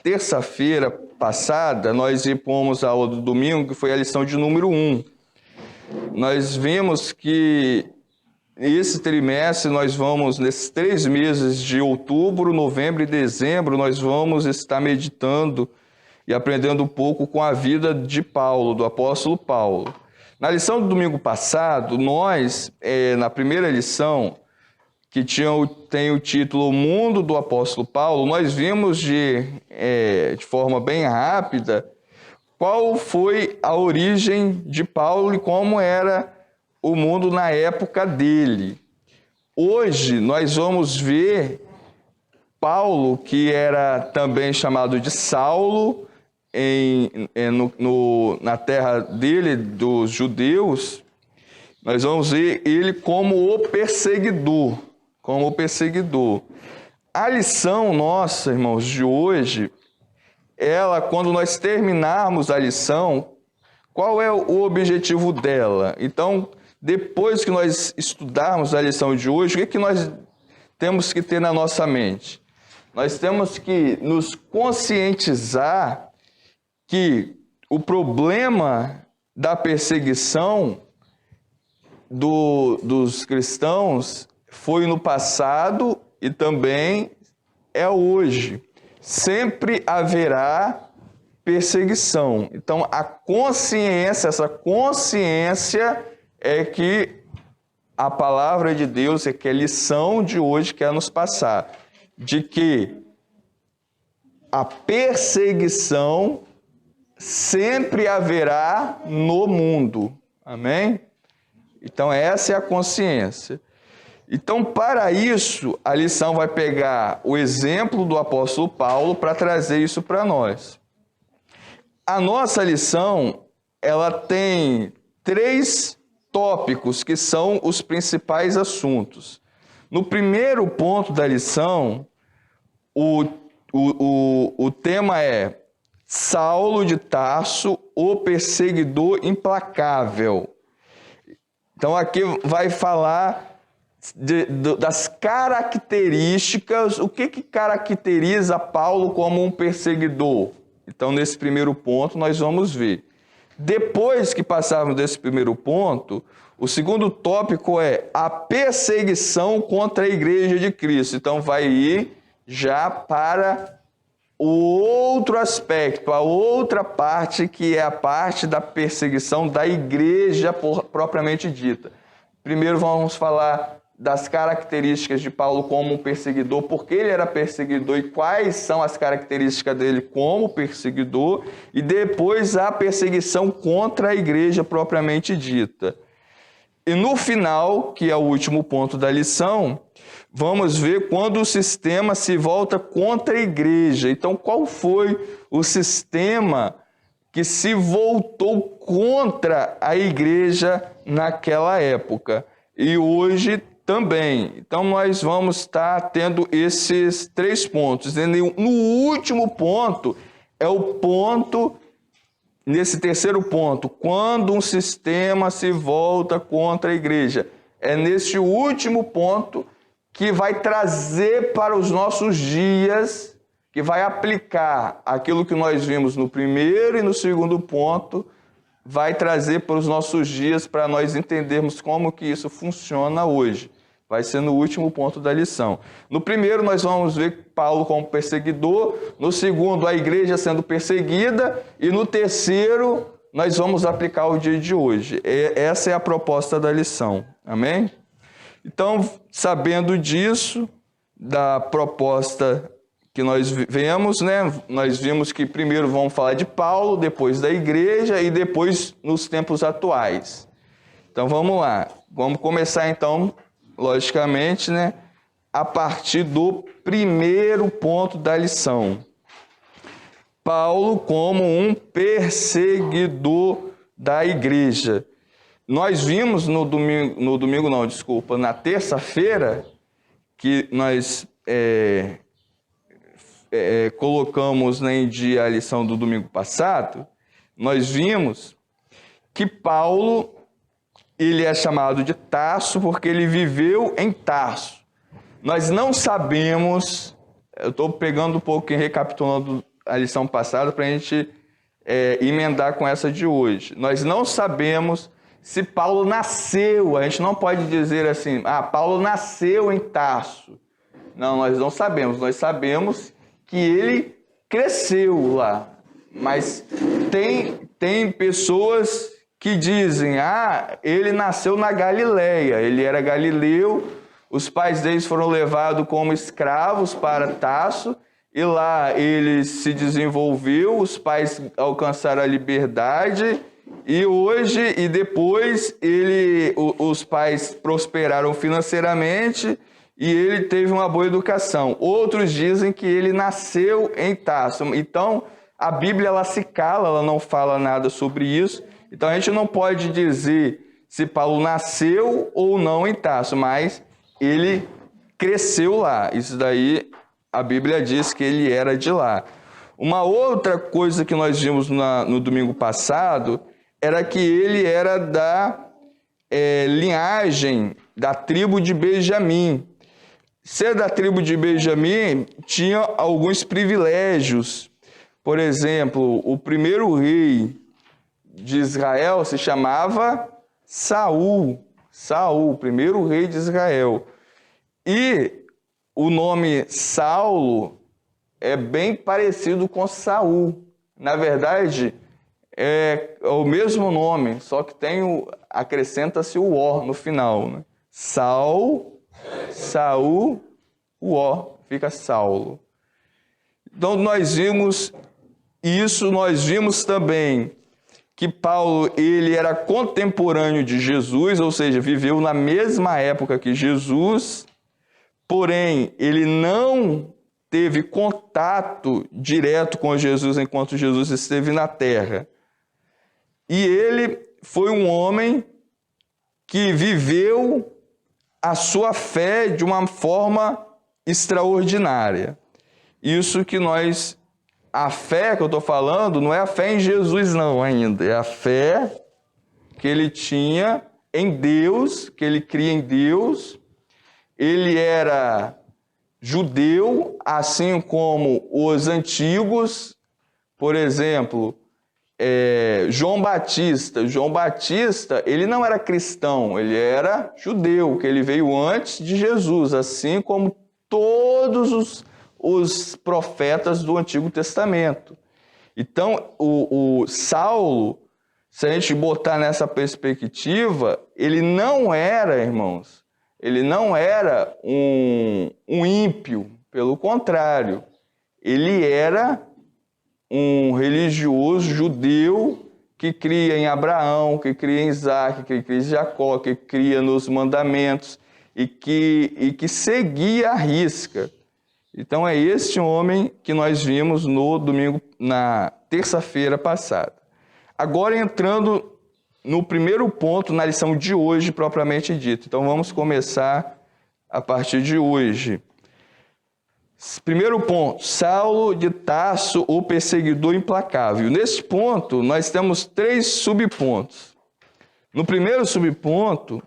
terça-feira passada, nós fomos a aula do domingo, que foi a lição de número 1. Nós vimos que esse trimestre nós vamos, nesses 3 meses de outubro, novembro e dezembro, nós vamos estar meditando e aprendendo um pouco com a vida de Paulo, do apóstolo Paulo. Na lição do domingo passado, nós, na primeira lição, que tem o título O Mundo do Apóstolo Paulo, nós vimos de forma bem rápida qual foi a origem de Paulo e como era o mundo na época dele. Hoje nós vamos ver Paulo, que era também chamado de Saulo, na terra dele, dos judeus, nós vamos ver ele como o perseguidor. A lição nossa, irmãos, de hoje, quando nós terminarmos a lição, qual é o objetivo dela? Então, depois que nós estudarmos a lição de hoje, o que nós temos que ter na nossa mente? Nós temos que nos conscientizar que o problema da perseguição dos cristãos foi no passado e também é hoje. Sempre haverá perseguição. Então, essa consciência é que a palavra de Deus, que a lição de hoje quer nos passar, de que a perseguição sempre haverá no mundo. Amém? Então, essa é a consciência. Então, para isso, a lição vai pegar o exemplo do apóstolo Paulo para trazer isso para nós. A nossa lição, ela tem 3 tópicos que são os principais assuntos. No primeiro ponto da lição, o tema é Saulo de Tarso, o perseguidor implacável. Então, aqui vai falar das características, o que caracteriza Paulo como um perseguidor. Então, nesse primeiro ponto, nós vamos ver. Depois que passarmos desse primeiro ponto, o segundo tópico é a perseguição contra a igreja de Cristo. Então, vai ir já para o outro aspecto, a outra parte, que é a parte da perseguição da igreja propriamente dita. Primeiro vamos falar das características de Paulo como um perseguidor, porque ele era perseguidor e quais são as características dele como perseguidor, e depois a perseguição contra a igreja propriamente dita. E no final, que é o último ponto da lição, vamos ver quando o sistema se volta contra a igreja. Então, qual foi o sistema que se voltou contra a igreja naquela época? E hoje também. Então, nós vamos estar tendo esses 3 pontos. E no último ponto, é o ponto, nesse terceiro ponto, quando um sistema se volta contra a igreja. É nesse último ponto que vai trazer para os nossos dias, que vai aplicar aquilo que nós vimos no primeiro e no segundo ponto, vai trazer para os nossos dias para nós entendermos como que isso funciona hoje. Vai ser no último ponto da lição. No primeiro, nós vamos ver Paulo como perseguidor. No segundo, a igreja sendo perseguida. E no terceiro, nós vamos aplicar o dia de hoje. Essa é a proposta da lição. Amém? Então, sabendo disso, da proposta que nós vemos, né? Nós vimos que primeiro vamos falar de Paulo, depois da igreja e depois nos tempos atuais. Então, vamos lá. Vamos começar, então, logicamente, né, a partir do primeiro ponto da lição. Paulo como um perseguidor da igreja. Nós vimos na terça-feira, que nós colocamos em dia a lição do domingo passado, nós vimos que Paulo, ele é chamado de Tarso porque ele viveu em Tarso. Nós não sabemos, eu estou pegando um pouco e recapitulando a lição passada para a gente emendar com essa de hoje. Nós não sabemos se Paulo nasceu, a gente não pode dizer assim, Paulo nasceu em Tarso. Não, nós não sabemos. Nós sabemos que ele cresceu lá. Mas tem pessoas que dizem, ele nasceu na Galileia, ele era galileu, os pais deles foram levados como escravos para Tarso, e lá ele se desenvolveu, os pais alcançaram a liberdade, e depois os pais prosperaram financeiramente e ele teve uma boa educação. Outros dizem que ele nasceu em Tarso. Então, a Bíblia ela se cala, ela não fala nada sobre isso. Então, a gente não pode dizer se Paulo nasceu ou não em Tarso, mas ele cresceu lá. Isso daí, a Bíblia diz que ele era de lá. Uma outra coisa que nós vimos no domingo passado era que ele era da linhagem da tribo de Benjamim. Ser da tribo de Benjamim tinha alguns privilégios. Por exemplo, o primeiro rei de Israel se chamava Saul. Saul, primeiro rei de Israel. E o nome Saulo é bem parecido com Saul. Na verdade, é o mesmo nome, só que acrescenta-se o O no final. Né? Saul, o O, fica Saulo. Então, nós vimos isso, nós vimos também que Paulo ele era contemporâneo de Jesus, ou seja, viveu na mesma época que Jesus, porém, ele não teve contato direto com Jesus enquanto Jesus esteve na terra. E ele foi um homem que viveu a sua fé de uma forma extraordinária. Isso que a fé que eu estou falando, não é a fé em Jesus não ainda, é a fé que ele tinha em Deus, que ele cria em Deus. Ele era judeu, assim como os antigos, por exemplo, João Batista. João Batista, ele não era cristão, ele era judeu, que ele veio antes de Jesus, assim como todos os profetas do Antigo Testamento. Então, o Saulo, se a gente botar nessa perspectiva, ele não era, irmãos, ele não era um ímpio, pelo contrário, ele era um religioso judeu que cria em Abraão, que cria em Isaac, que cria em Jacó, que cria nos mandamentos e que seguia à risca. Então é este homem que nós vimos na terça-feira passada. Agora entrando no primeiro ponto, na lição de hoje propriamente dito. Então vamos começar a partir de hoje. Primeiro ponto, Saulo de Tarso, o perseguidor implacável. Neste ponto, nós temos 3 subpontos. No primeiro subponto,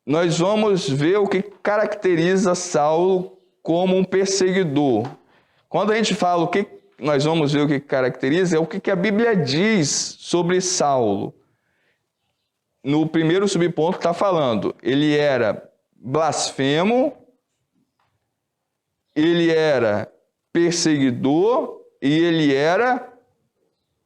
nós vamos ver o que caracteriza Saulo como um perseguidor. Quando a gente fala o que nós vamos ver o que caracteriza, é o que a Bíblia diz sobre Saulo. No primeiro subponto está falando, ele era blasfemo, ele era perseguidor e ele era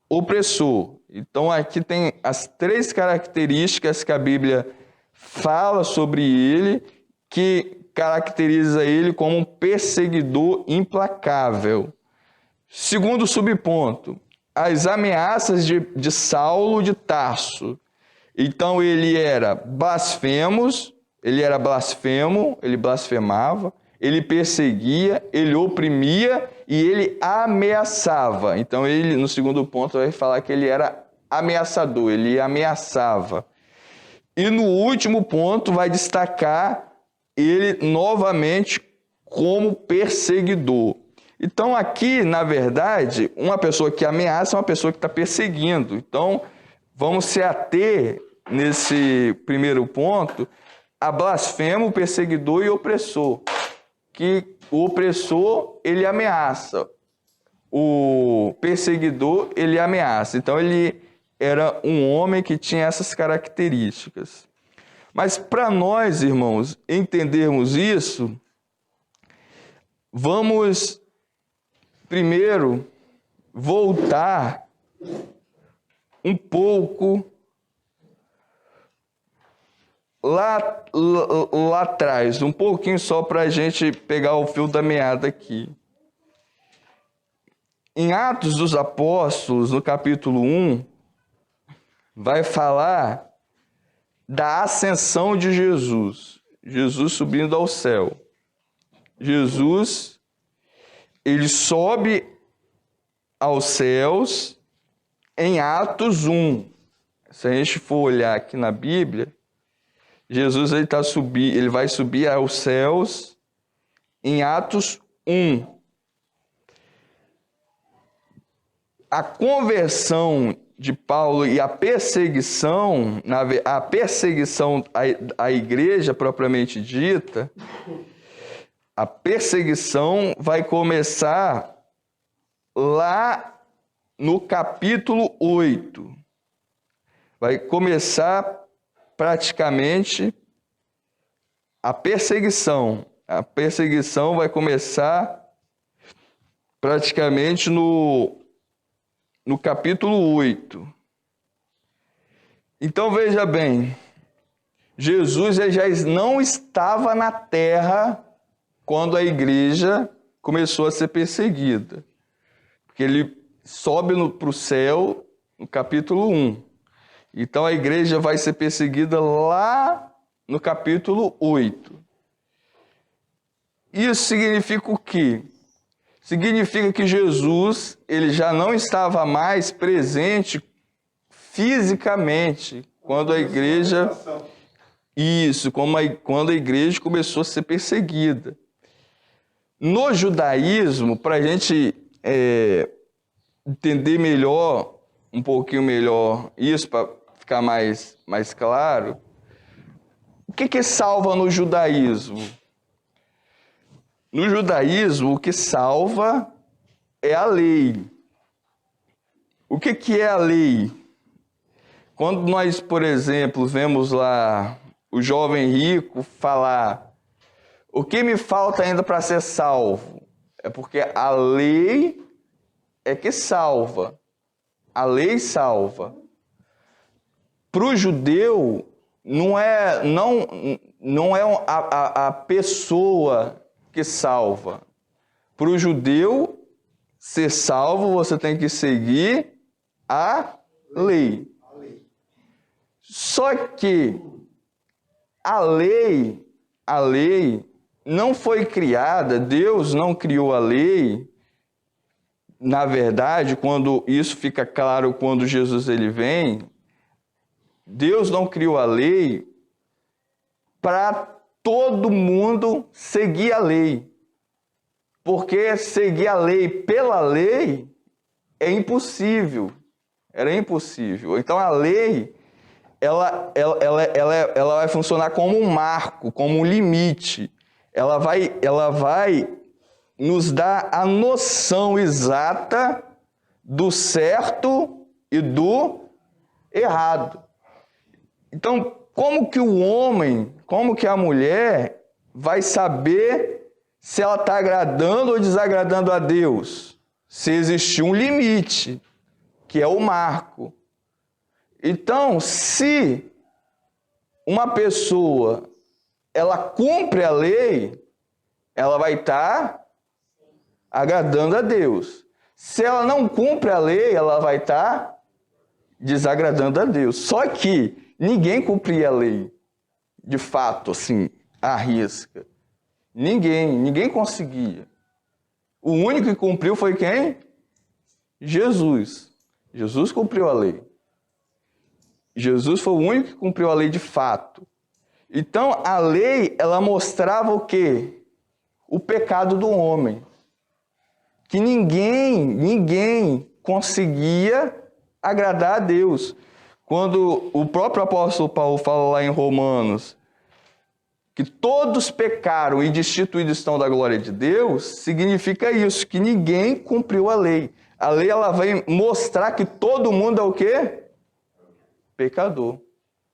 opressor. Então aqui tem as 3 características que a Bíblia fala sobre ele, que caracteriza ele como um perseguidor implacável. Segundo subponto, as ameaças de Saulo de Tarso. Então ele era blasfemo, ele blasfemava, ele perseguia, ele oprimia e ele ameaçava. Então ele, no segundo ponto, vai falar que ele era ameaçador, ele ameaçava. E no último ponto vai destacar ele novamente como perseguidor. Então aqui, na verdade, uma pessoa que ameaça é uma pessoa que está perseguindo. Então vamos se ater nesse primeiro ponto a blasfemo, perseguidor e opressor. Que o opressor, ele ameaça. o perseguidor, ele ameaça. Então, ele era um homem que tinha essas características. Mas para nós, irmãos, entendermos isso, vamos primeiro voltar um pouco lá atrás, um pouquinho só para a gente pegar o fio da meada aqui. Em Atos dos Apóstolos, no capítulo 1, vai falar da ascensão de Jesus. Jesus subindo ao céu. Jesus, ele sobe aos céus em Atos 1. Se a gente for olhar aqui na Bíblia, Jesus ele vai subir aos céus em Atos 1. A conversão de Paulo e a perseguição à igreja propriamente dita, a perseguição vai começar lá no capítulo 8. Vai começar praticamente a perseguição. A perseguição vai começar praticamente no capítulo 8. Então veja bem, Jesus já não estava na terra quando a igreja começou a ser perseguida. Porque ele sobe para o céu no capítulo 1. Então a igreja vai ser perseguida lá no capítulo 8. Isso significa o quê? Significa que Jesus ele já não estava mais presente fisicamente quando a igreja... Isso, quando a igreja começou a ser perseguida. No judaísmo, para a gente entender melhor, um pouquinho melhor isso, para ficar mais claro, o que salva no judaísmo? No judaísmo, o que salva é a lei. O que é a lei? Quando nós, por exemplo, vemos lá o jovem rico falar: o que me falta ainda para ser salvo? É porque a lei é que salva. A lei salva. Para o judeu, não é a pessoa que salva. Para o judeu ser salvo, você tem que seguir a lei. Só que a lei não foi criada, Deus não criou a lei. Na verdade, quando isso fica claro quando Jesus ele vem, Deus não criou a lei para todo mundo seguir a lei. Porque seguir a lei pela lei é impossível. Era impossível. Então a lei, ela vai funcionar como um marco, como um limite. Ela vai nos dar a noção exata do certo e do errado. Então, como que o homem, como que a mulher vai saber se ela está agradando ou desagradando a Deus? Se existir um limite, que é o marco. Então, se uma pessoa ela cumpre a lei, ela vai estar agradando a Deus. Se ela não cumpre a lei, ela vai estar desagradando a Deus. Só que ninguém cumpria a lei, de fato, assim, à risca. Ninguém conseguia. O único que cumpriu foi quem? Jesus. Jesus cumpriu a lei. Jesus foi o único que cumpriu a lei de fato. Então, a lei, ela mostrava o quê? O pecado do homem. Que ninguém conseguia agradar a Deus. Quando o próprio apóstolo Paulo fala lá em Romanos, que todos pecaram e destituídos estão da glória de Deus, significa isso, que ninguém cumpriu a lei. A lei ela vai mostrar que todo mundo é o quê? Pecador.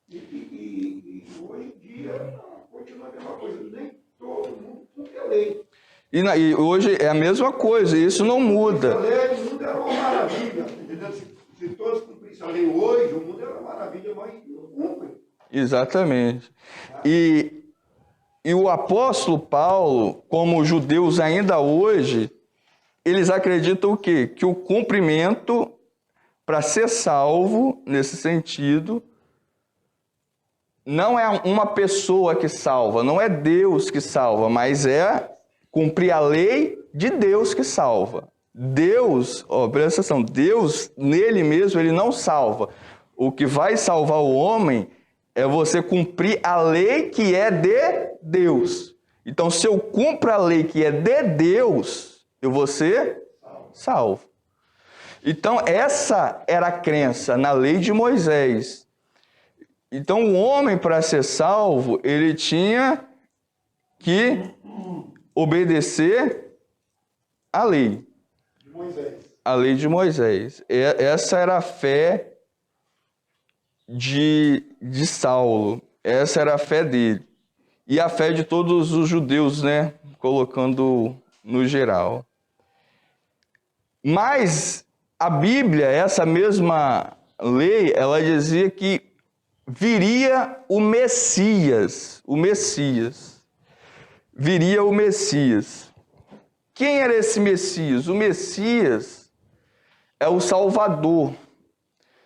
E hoje em dia continua a mesma coisa, nem todo mundo cumpre a lei. E hoje é a mesma coisa, isso não muda. A lei do mundo era uma maravilha, entendeu? Se todos cumprissem a lei hoje, o mundo era uma maravilha, mas não cumprem. Exatamente. E o apóstolo Paulo, como os judeus ainda hoje, eles acreditam o quê? Que o cumprimento, para ser salvo, nesse sentido, não é uma pessoa que salva, não é Deus que salva, mas é cumprir a lei de Deus que salva. Deus, presta atenção, Deus, nele mesmo, ele não salva. O que vai salvar o homem é você cumprir a lei que é de Deus. Então, se eu cumpro a lei que é de Deus, eu vou ser salvo. Então, essa era a crença na lei de Moisés. Então, o homem, para ser salvo, ele tinha que obedecer a lei. De Moisés. A lei de Moisés. Essa era a fé de Saulo. Essa era a fé dele. E a fé de todos os judeus, né? Colocando no geral. Mas a Bíblia, essa mesma lei, ela dizia que viria o Messias. O Messias. Viria o Messias. Quem era esse Messias? O Messias é o Salvador.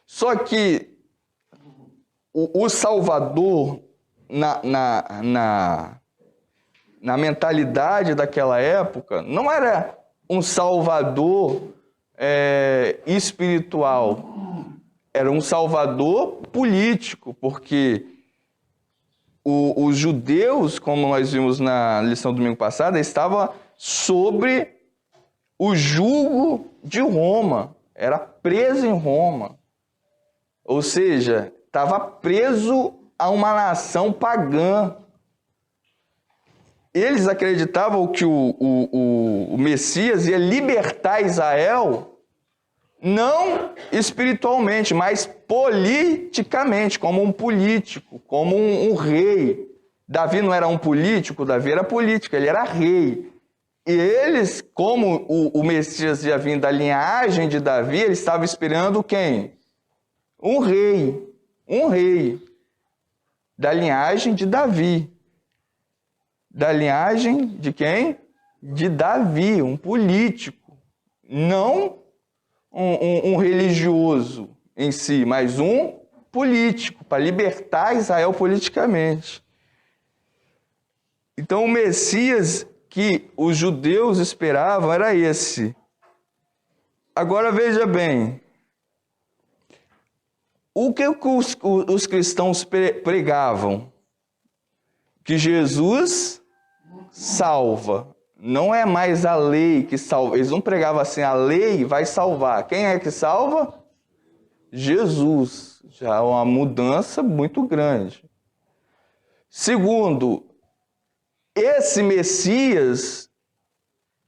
Só que o Salvador, na mentalidade daquela época, não era um Salvador espiritual. Era um Salvador político, porque os judeus, como nós vimos na lição do domingo passado, estavam sobre o jugo de Roma. Era preso em Roma. Ou seja, estava preso a uma nação pagã. Eles acreditavam que o Messias ia libertar Israel, não espiritualmente, mas politicamente, como um político, como um rei. Davi não era um político, Davi era político, ele era rei. E eles, como o Messias ia vir da linhagem de Davi, eles estavam esperando quem? Um rei da linhagem de Davi. Da linhagem de quem? De Davi, um político. Não um religioso em si, mas um político, para libertar Israel politicamente. Então o Messias que os judeus esperavam era esse. Agora veja bem, o que os cristãos pregavam? Que Jesus salva. Não é mais a lei que salva. Eles não pregavam assim, a lei vai salvar. Quem é que salva? Jesus. Já é uma mudança muito grande. Segundo, esse Messias,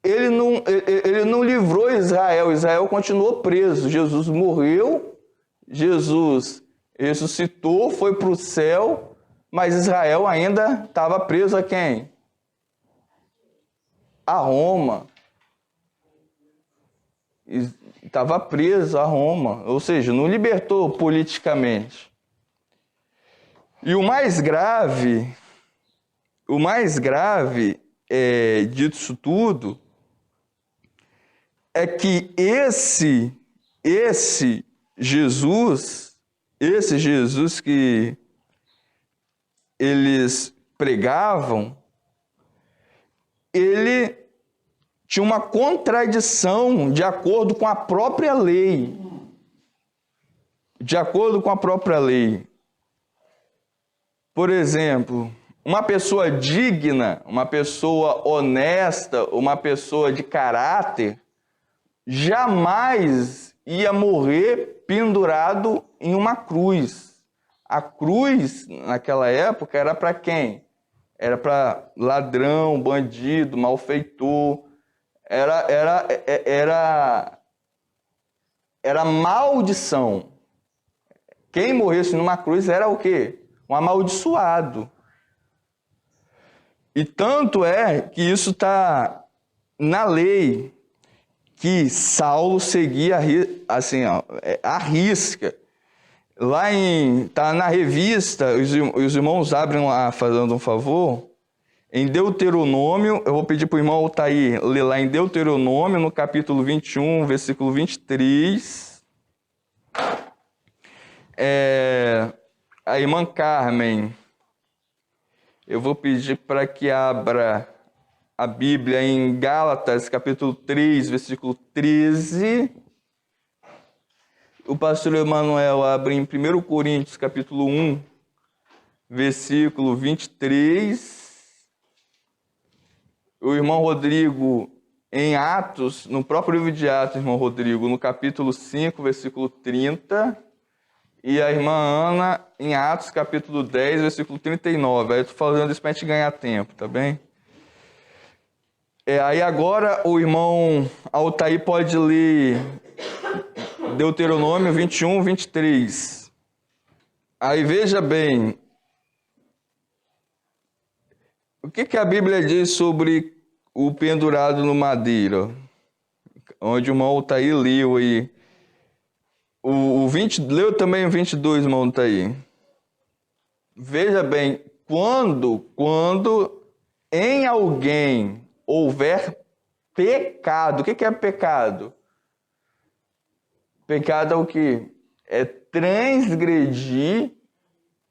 ele não livrou Israel. Israel continuou preso. Jesus morreu, Jesus ressuscitou, foi para o céu, mas Israel ainda estava preso a quem? A Roma. Estava preso a Roma, ou seja, não libertou politicamente. E o mais grave disso tudo é que esse Jesus que eles pregavam, ele tinha uma contradição de acordo com a própria lei. De acordo com a própria lei. Por exemplo, uma pessoa digna, uma pessoa honesta, uma pessoa de caráter, jamais ia morrer pendurado em uma cruz. A cruz, naquela época, era para quem? Era para ladrão, bandido, malfeitor. Era maldição. Quem morresse numa cruz era o quê? Um amaldiçoado. E tanto é que isso está na lei, que Saulo seguia assim, ó, à risca. Lá tá na revista, os irmãos abrem lá, fazendo um favor, em Deuteronômio, eu vou pedir para o irmão Altair ler lá em Deuteronômio, no capítulo 21, versículo 23. A irmã Carmen, eu vou pedir para que abra a Bíblia em Gálatas, capítulo 3, versículo 13. O pastor Emanuel abre em 1 Coríntios, capítulo 1, versículo 23. O irmão Rodrigo, em Atos, no próprio livro de Atos, irmão Rodrigo, no capítulo 5, versículo 30. E a irmã Ana, em Atos, capítulo 10, versículo 39. Aí eu estou falando isso para a gente ganhar tempo, tá bem? Aí agora o irmão Altair pode ler Deuteronômio 21, 23. Aí veja bem, o que a Bíblia diz sobre o pendurado no madeiro? Onde o irmão Altair leu aí. Leu também o 22, irmão Altair. Veja bem, quando em alguém houver pecado, o que é pecado? Pecado é o quê? É transgredir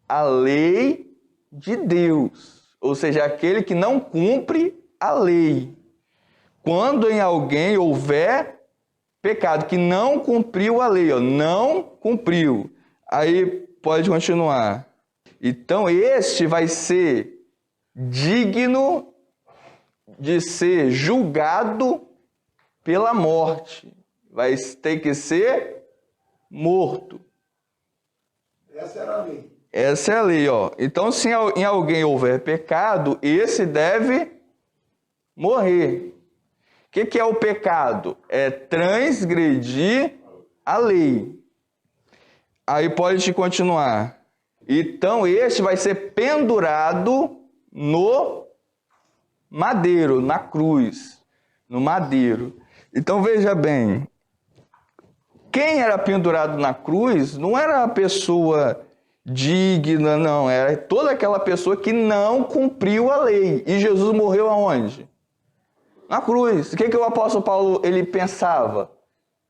a lei de Deus. Ou seja, aquele que não cumpre a lei. Quando em alguém houver pecado, que não cumpriu a lei, ó, não cumpriu. Aí pode continuar. Então este vai ser digno de ser julgado pela morte. Vai ter que ser morto. Essa era a lei. Essa é a lei, ó. Então, se em alguém houver pecado, esse deve morrer. O que é o pecado? É transgredir a lei. Aí pode continuar. Então, este vai ser pendurado no madeiro, na cruz, no madeiro. Então, veja bem, quem era pendurado na cruz não era a pessoa digna, não, era toda aquela pessoa que não cumpriu a lei. E Jesus morreu aonde? Na cruz. O que o apóstolo Paulo ele pensava?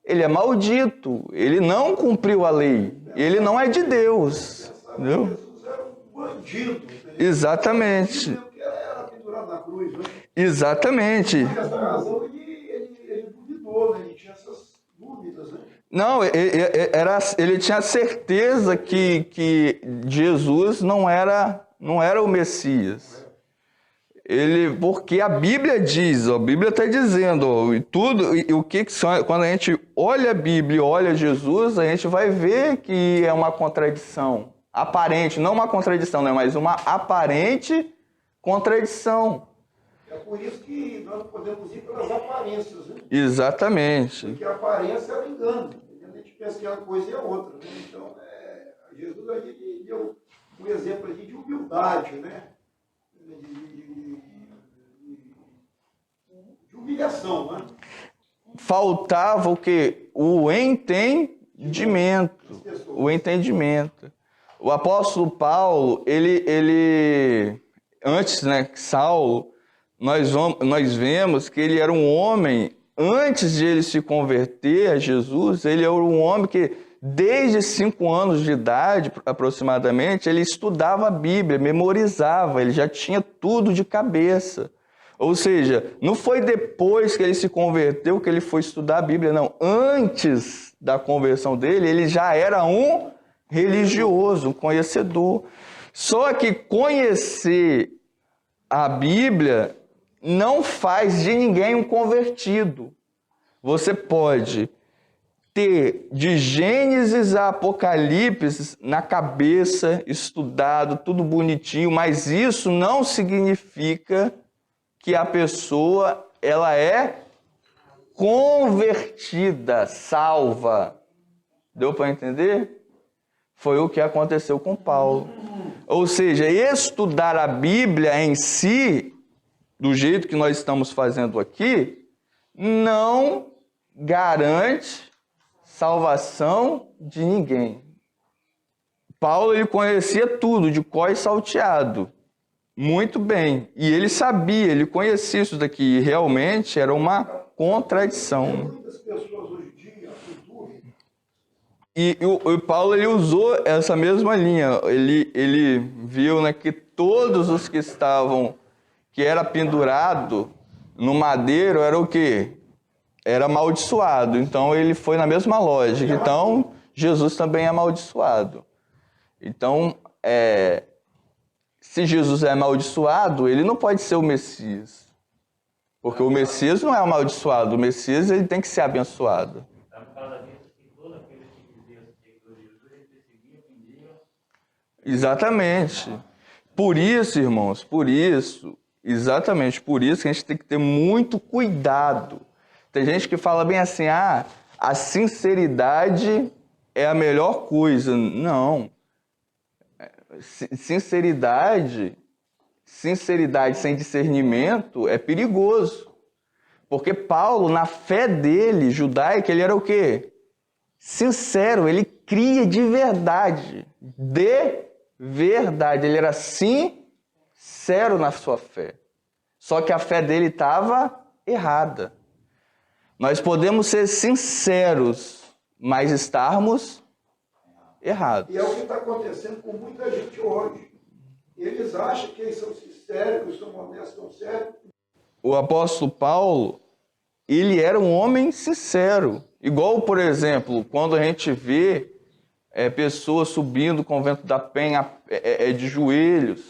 Ele é maldito, ele não cumpriu a lei, ele não é de Deus. Entendeu? Jesus era um bandido. Entendeu? Exatamente. Porque era pendurado na cruz, né? Exatamente. Por essa razão ele duvidou, né? Ele tinha essas dúvidas, né? Não, ele tinha certeza que Jesus não era o Messias. Porque a Bíblia diz, a Bíblia está dizendo, quando a gente olha a Bíblia e olha Jesus, a gente vai ver que é uma contradição aparente, não uma contradição, né, mas uma aparente contradição. É por isso que nós não podemos ir pelas aparências, né? Exatamente. Porque a aparência ela engana. A gente pensa que uma coisa é outra, né? Então, Jesus aí deu um exemplo aqui de humildade, né? De humilhação, né? Faltava o quê? O entendimento. O entendimento. O apóstolo Paulo, ele antes, né, Saulo, nós vemos que ele era um homem, antes de ele se converter a Jesus, ele era um homem que, desde 5 anos de idade, aproximadamente, ele estudava a Bíblia, memorizava, ele já tinha tudo de cabeça. Ou seja, não foi depois que ele se converteu que ele foi estudar a Bíblia, não. Antes da conversão dele, ele já era um religioso, um conhecedor. Só que conhecer a Bíblia não faz de ninguém um convertido. Você pode ter de Gênesis a Apocalipse na cabeça, estudado, tudo bonitinho, mas isso não significa que a pessoa ela é convertida, salva. Deu para entender? Foi o que aconteceu com Paulo. Ou seja, estudar a Bíblia em si, do jeito que nós estamos fazendo aqui, não garante salvação de ninguém. Paulo ele conhecia tudo, de có e salteado, muito bem. E ele sabia, ele conhecia isso daqui. E realmente era uma contradição. Muitas pessoas hoje em dia, dúvida. E o Paulo ele usou essa mesma linha. Ele viu, né, que todos os que estavam, que era pendurado no madeiro, era o quê? Era amaldiçoado. Então ele foi na mesma lógica. Então Jesus também é amaldiçoado. Então, se Jesus é amaldiçoado, ele não pode ser o Messias. Porque o Messias não é amaldiçoado. O Messias ele tem que ser abençoado. Exatamente. Por isso, irmãos, exatamente por isso que a gente tem que ter muito cuidado. Tem gente que fala bem assim, a sinceridade é a melhor coisa. Não. Sinceridade sem discernimento é perigoso. Porque Paulo, na fé dele, judaica, ele era o quê? Sincero, ele cria de verdade. Ele era sincero na sua fé. Só que a fé dele estava errada. Nós podemos ser sinceros, mas estarmos errados. E é o que está acontecendo com muita gente hoje. Eles acham que eles são sinceros, que eles são honestos, estão certos. O apóstolo Paulo, ele era um homem sincero. Igual, por exemplo, quando a gente vê pessoas subindo o convento da Penha de joelhos,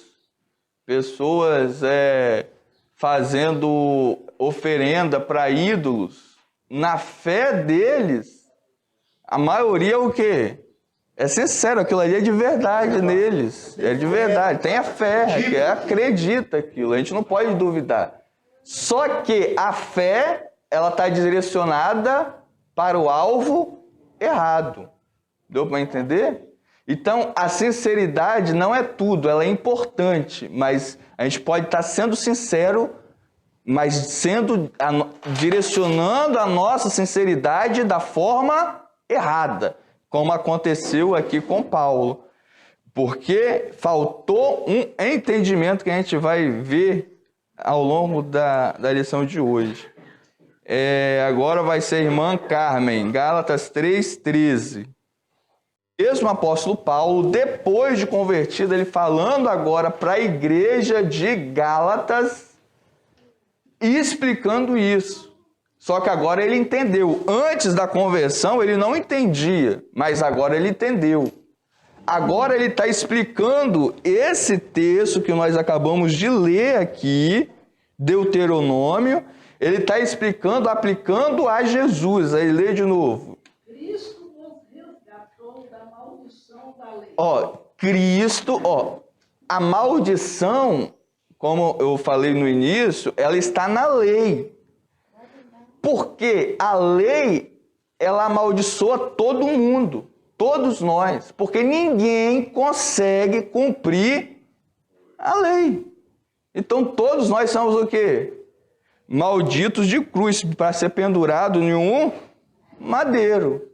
pessoas fazendo oferenda para ídolos. Na fé deles, a maioria é o quê? É sincero, aquilo ali é de verdade neles. É de verdade, tem a fé, acredita aquilo, a gente não pode duvidar. Só que a fé, ela está direcionada para o alvo errado. Deu para entender? Então, a sinceridade não é tudo, ela é importante, mas a gente pode estar sendo sincero, mas direcionando a nossa sinceridade da forma errada, como aconteceu aqui com Paulo. Porque faltou um entendimento que a gente vai ver ao longo da lição de hoje. Agora vai ser a irmã Carmen, Gálatas 3:13. Mesmo apóstolo Paulo, depois de convertido, ele falando agora para a igreja de Gálatas e explicando isso. Só que agora ele entendeu. Antes da conversão ele não entendia, mas agora ele entendeu. Agora ele está explicando esse texto que nós acabamos de ler aqui, Deuteronômio, ele está explicando, aplicando a Jesus. Aí lê de novo. Cristo nos resgatou da maldição da lei. A maldição, como eu falei no início, ela está na lei. Porque a lei, ela amaldiçoa todo mundo, todos nós. Porque ninguém consegue cumprir a lei. Então todos nós somos o quê? Malditos de cruz, para ser pendurado em um madeiro.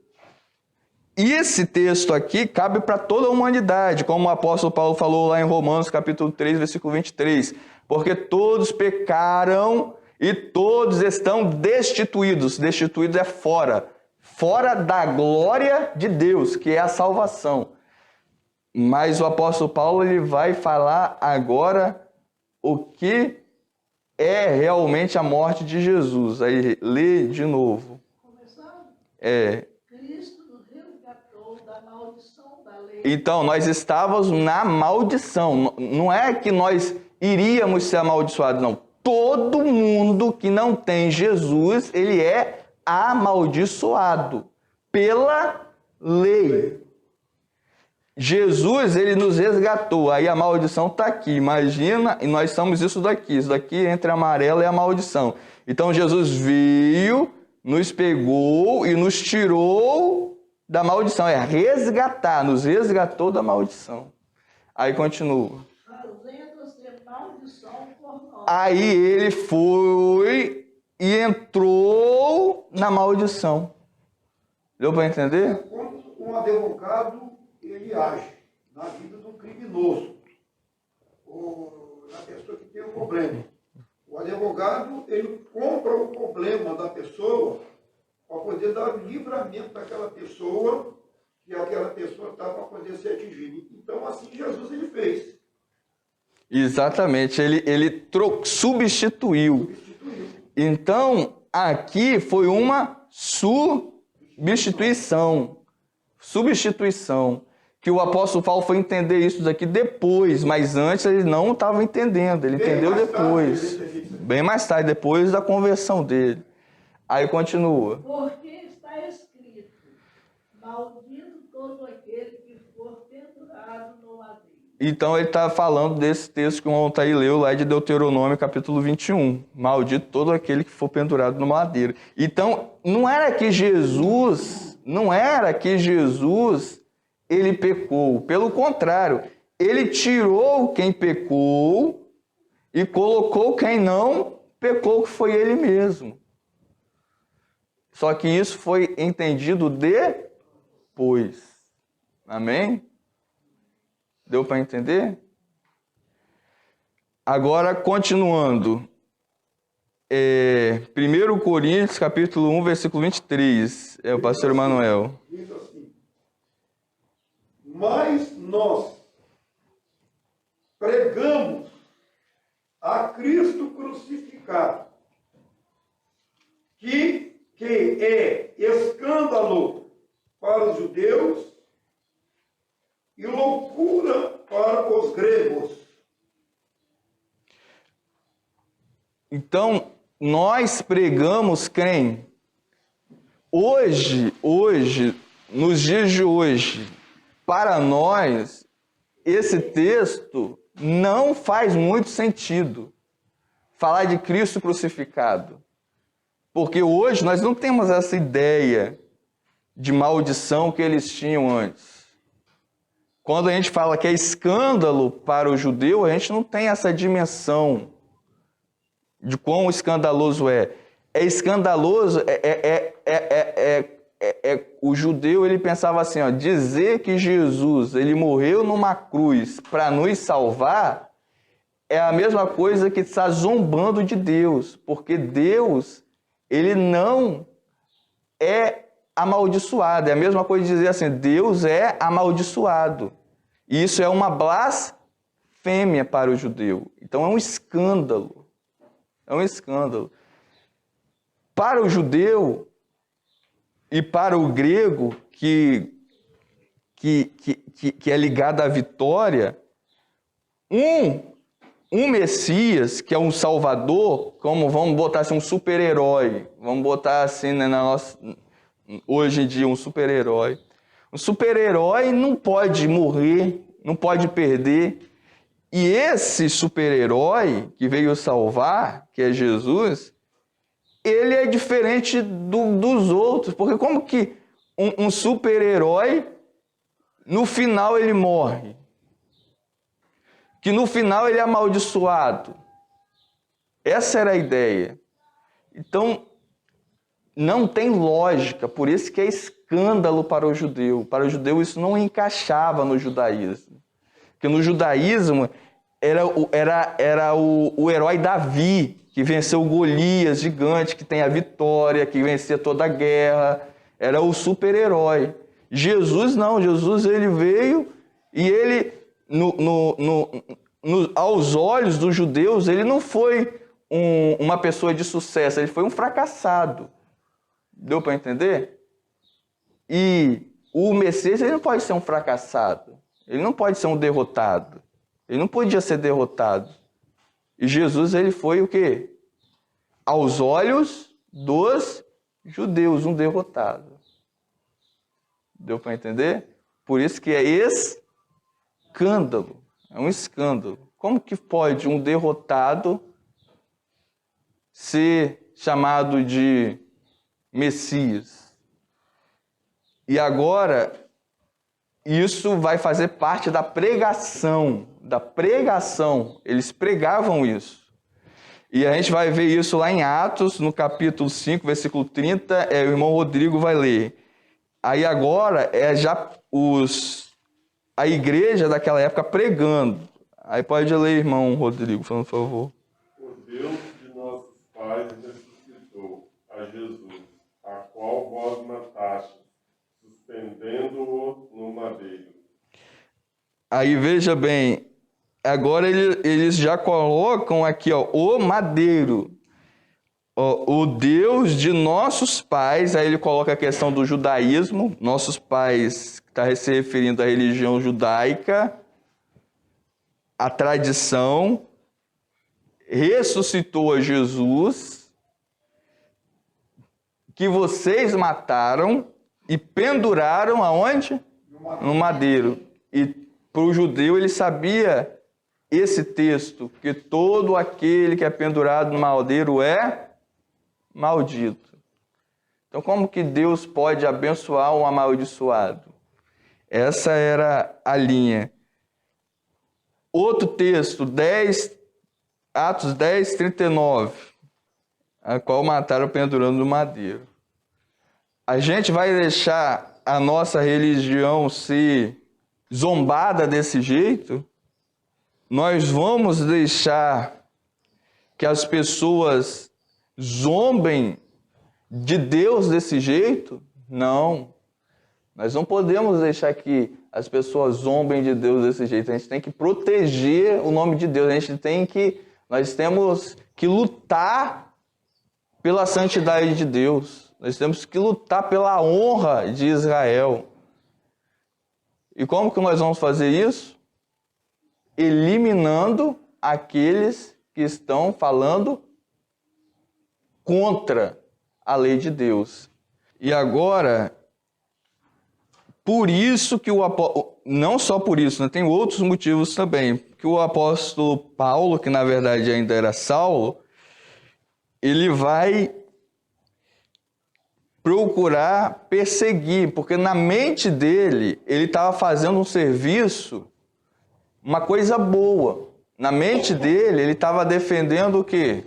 E esse texto aqui cabe para toda a humanidade, como o apóstolo Paulo falou lá em Romanos capítulo 3, versículo 23. Porque todos pecaram e todos estão destituídos. Destituídos é fora da glória de Deus, que é a salvação. Mas o apóstolo Paulo ele vai falar agora o que é realmente a morte de Jesus. Aí lê de novo. Começando? Cristo nos resgatou da maldição da lei. Então, nós estávamos na maldição. Não é que nós iríamos ser amaldiçoados, não. Todo mundo que não tem Jesus, ele é amaldiçoado. pela lei. Jesus, ele nos resgatou. Aí a maldição está aqui. Imagina, e nós somos isso daqui. Isso daqui entre a amarela e a maldição. Então Jesus veio, nos pegou e nos tirou da maldição. É resgatar, nos resgatou da maldição. Aí continua. Fazendo-se maldição por nós. Aí ele foi e entrou na maldição. Deu para entender? Quando um advogado ele age na vida do criminoso, ou na pessoa que tem um problema. O advogado, ele compra o problema da pessoa para poder dar livramento daquela pessoa, que aquela pessoa está para poder ser atingida. Então, assim Jesus ele fez. Exatamente, ele substituiu. Então, aqui foi uma substituição. Substituição. Que o apóstolo Paulo foi entender isso daqui depois, mas antes ele não estava entendendo, ele entendeu depois. Bem mais tarde, depois da conversão dele. Aí continua. Porque está escrito, maldito todo aquele que for pendurado no madeiro. Então ele está falando desse texto que o Montaí leu lá de Deuteronômio, capítulo 21. Maldito todo aquele que for pendurado no madeiro. Então, não era que Jesus ele pecou. Pelo contrário, ele tirou quem pecou e colocou quem não pecou, que foi ele mesmo. Só que isso foi entendido depois. Amém? Deu para entender? Agora, continuando. 1 Coríntios, capítulo 1, versículo 23. É o pastor Emanuel. Diz assim: mas nós pregamos a Cristo crucificado, que é escândalo para os judeus e loucura para os gregos. Então, nós pregamos quem? Hoje, nos dias de hoje, para nós, esse texto não faz muito sentido. Falar de Cristo crucificado. Porque hoje nós não temos essa ideia de maldição que eles tinham antes. Quando a gente fala que é escândalo para o judeu, a gente não tem essa dimensão de quão escandaloso é. É escandaloso, o judeu ele pensava assim, ó, dizer que Jesus ele morreu numa cruz para nos salvar é a mesma coisa que estar zombando de Deus, porque Deus ele não é amaldiçoado. É a mesma coisa de dizer assim, Deus é amaldiçoado. E isso é uma blasfêmia para o judeu. Então é um escândalo. É um escândalo. Para o judeu e para o grego, que é ligado à vitória, um Messias, que é um Salvador, como vamos botar assim, um super-herói, vamos botar assim, né, hoje em dia, um super-herói. Um super-herói não pode morrer, não pode perder. E esse super-herói que veio salvar, que é Jesus, ele é diferente dos outros. Porque como que um super-herói, no final ele morre? Que no final ele é amaldiçoado. Essa era a ideia. Então, não tem lógica, por isso que é escândalo para o judeu. Para o judeu isso não encaixava no judaísmo. Porque no judaísmo era o herói Davi, que venceu Golias, gigante, que tem a vitória, que vencia toda a guerra. Era o super-herói. Jesus não, Jesus ele veio e ele, aos olhos dos judeus, ele não foi uma pessoa de sucesso, ele foi um fracassado. Deu para entender? E o Messias ele não pode ser um fracassado, ele não pode ser um derrotado, ele não podia ser derrotado. E Jesus ele foi o quê? Aos olhos dos judeus, um derrotado. Deu para entender? Por isso que é escândalo. É um escândalo. Como que pode um derrotado ser chamado de Messias? E agora, isso vai fazer parte da pregação. Eles pregavam isso. E a gente vai ver isso lá em Atos, no capítulo 5, versículo 30, o irmão Rodrigo vai ler. Aí agora é já a igreja daquela época pregando. Aí pode ler, irmão Rodrigo, por favor. O Deus de nossos pais ressuscitou a Jesus, a qual vós matastes, suspendendo-o no madeiro. Aí veja bem, agora eles já colocam aqui, ó, o madeiro. O Deus de nossos pais, aí ele coloca a questão do judaísmo, nossos pais, está se referindo à religião judaica, a tradição, ressuscitou a Jesus, que vocês mataram e penduraram aonde? No madeiro. E para o judeu ele sabia esse texto, que todo aquele que é pendurado no madeiro é maldito. Então, como que Deus pode abençoar um amaldiçoado? Essa era a linha. Outro texto, Atos 10, 39, a qual mataram pendurando no madeiro. A gente vai deixar a nossa religião ser zombada desse jeito? Nós vamos deixar que as pessoas zombem de Deus desse jeito? Não. Nós não podemos deixar que as pessoas zombem de Deus desse jeito. A gente tem que proteger o nome de Deus. Nós temos que lutar pela santidade de Deus. Nós temos que lutar pela honra de Israel. E como que nós vamos fazer isso? Eliminando aqueles que estão falando contra a lei de Deus. E agora, por isso que não só por isso, né, tem outros motivos também, que o apóstolo Paulo, que na verdade ainda era Saulo, ele vai procurar perseguir, porque na mente dele, ele estava fazendo um serviço, uma coisa boa. Na mente dele, ele estava defendendo o quê?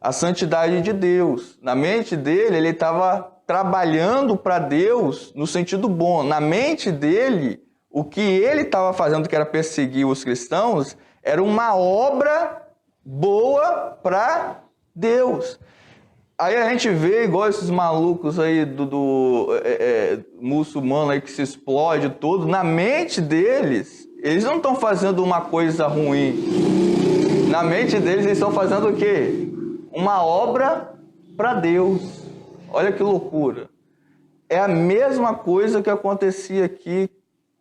A santidade de Deus. Na mente dele, ele estava trabalhando para Deus no sentido bom. Na mente dele, o que ele estava fazendo, que era perseguir os cristãos, era uma obra boa para Deus. Aí a gente vê, igual esses malucos aí muçulmano aí que se explode todo, na mente deles, eles não estão fazendo uma coisa ruim. Na mente deles, eles estão fazendo o quê? Uma obra para Deus. Olha que loucura. É a mesma coisa que acontecia aqui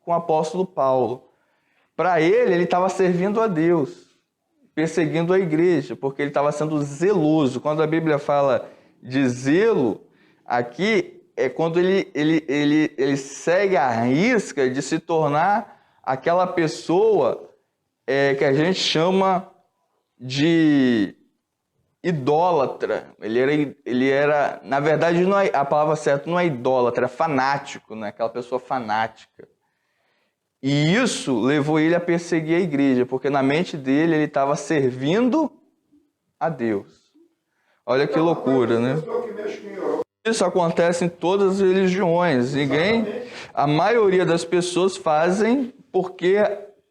com o apóstolo Paulo. Para ele estava servindo a Deus, perseguindo a igreja, porque ele estava sendo zeloso. Quando a Bíblia fala de zelo, aqui é quando ele segue a risca de se tornar aquela pessoa que a gente chama de idólatra. Ele era, na verdade, a palavra certa não é idólatra, é fanático, né? Aquela pessoa fanática. E isso levou ele a perseguir a igreja, porque na mente dele ele estava servindo a Deus. Olha que loucura, né? Isso acontece em todas as religiões. A maioria das pessoas fazem porque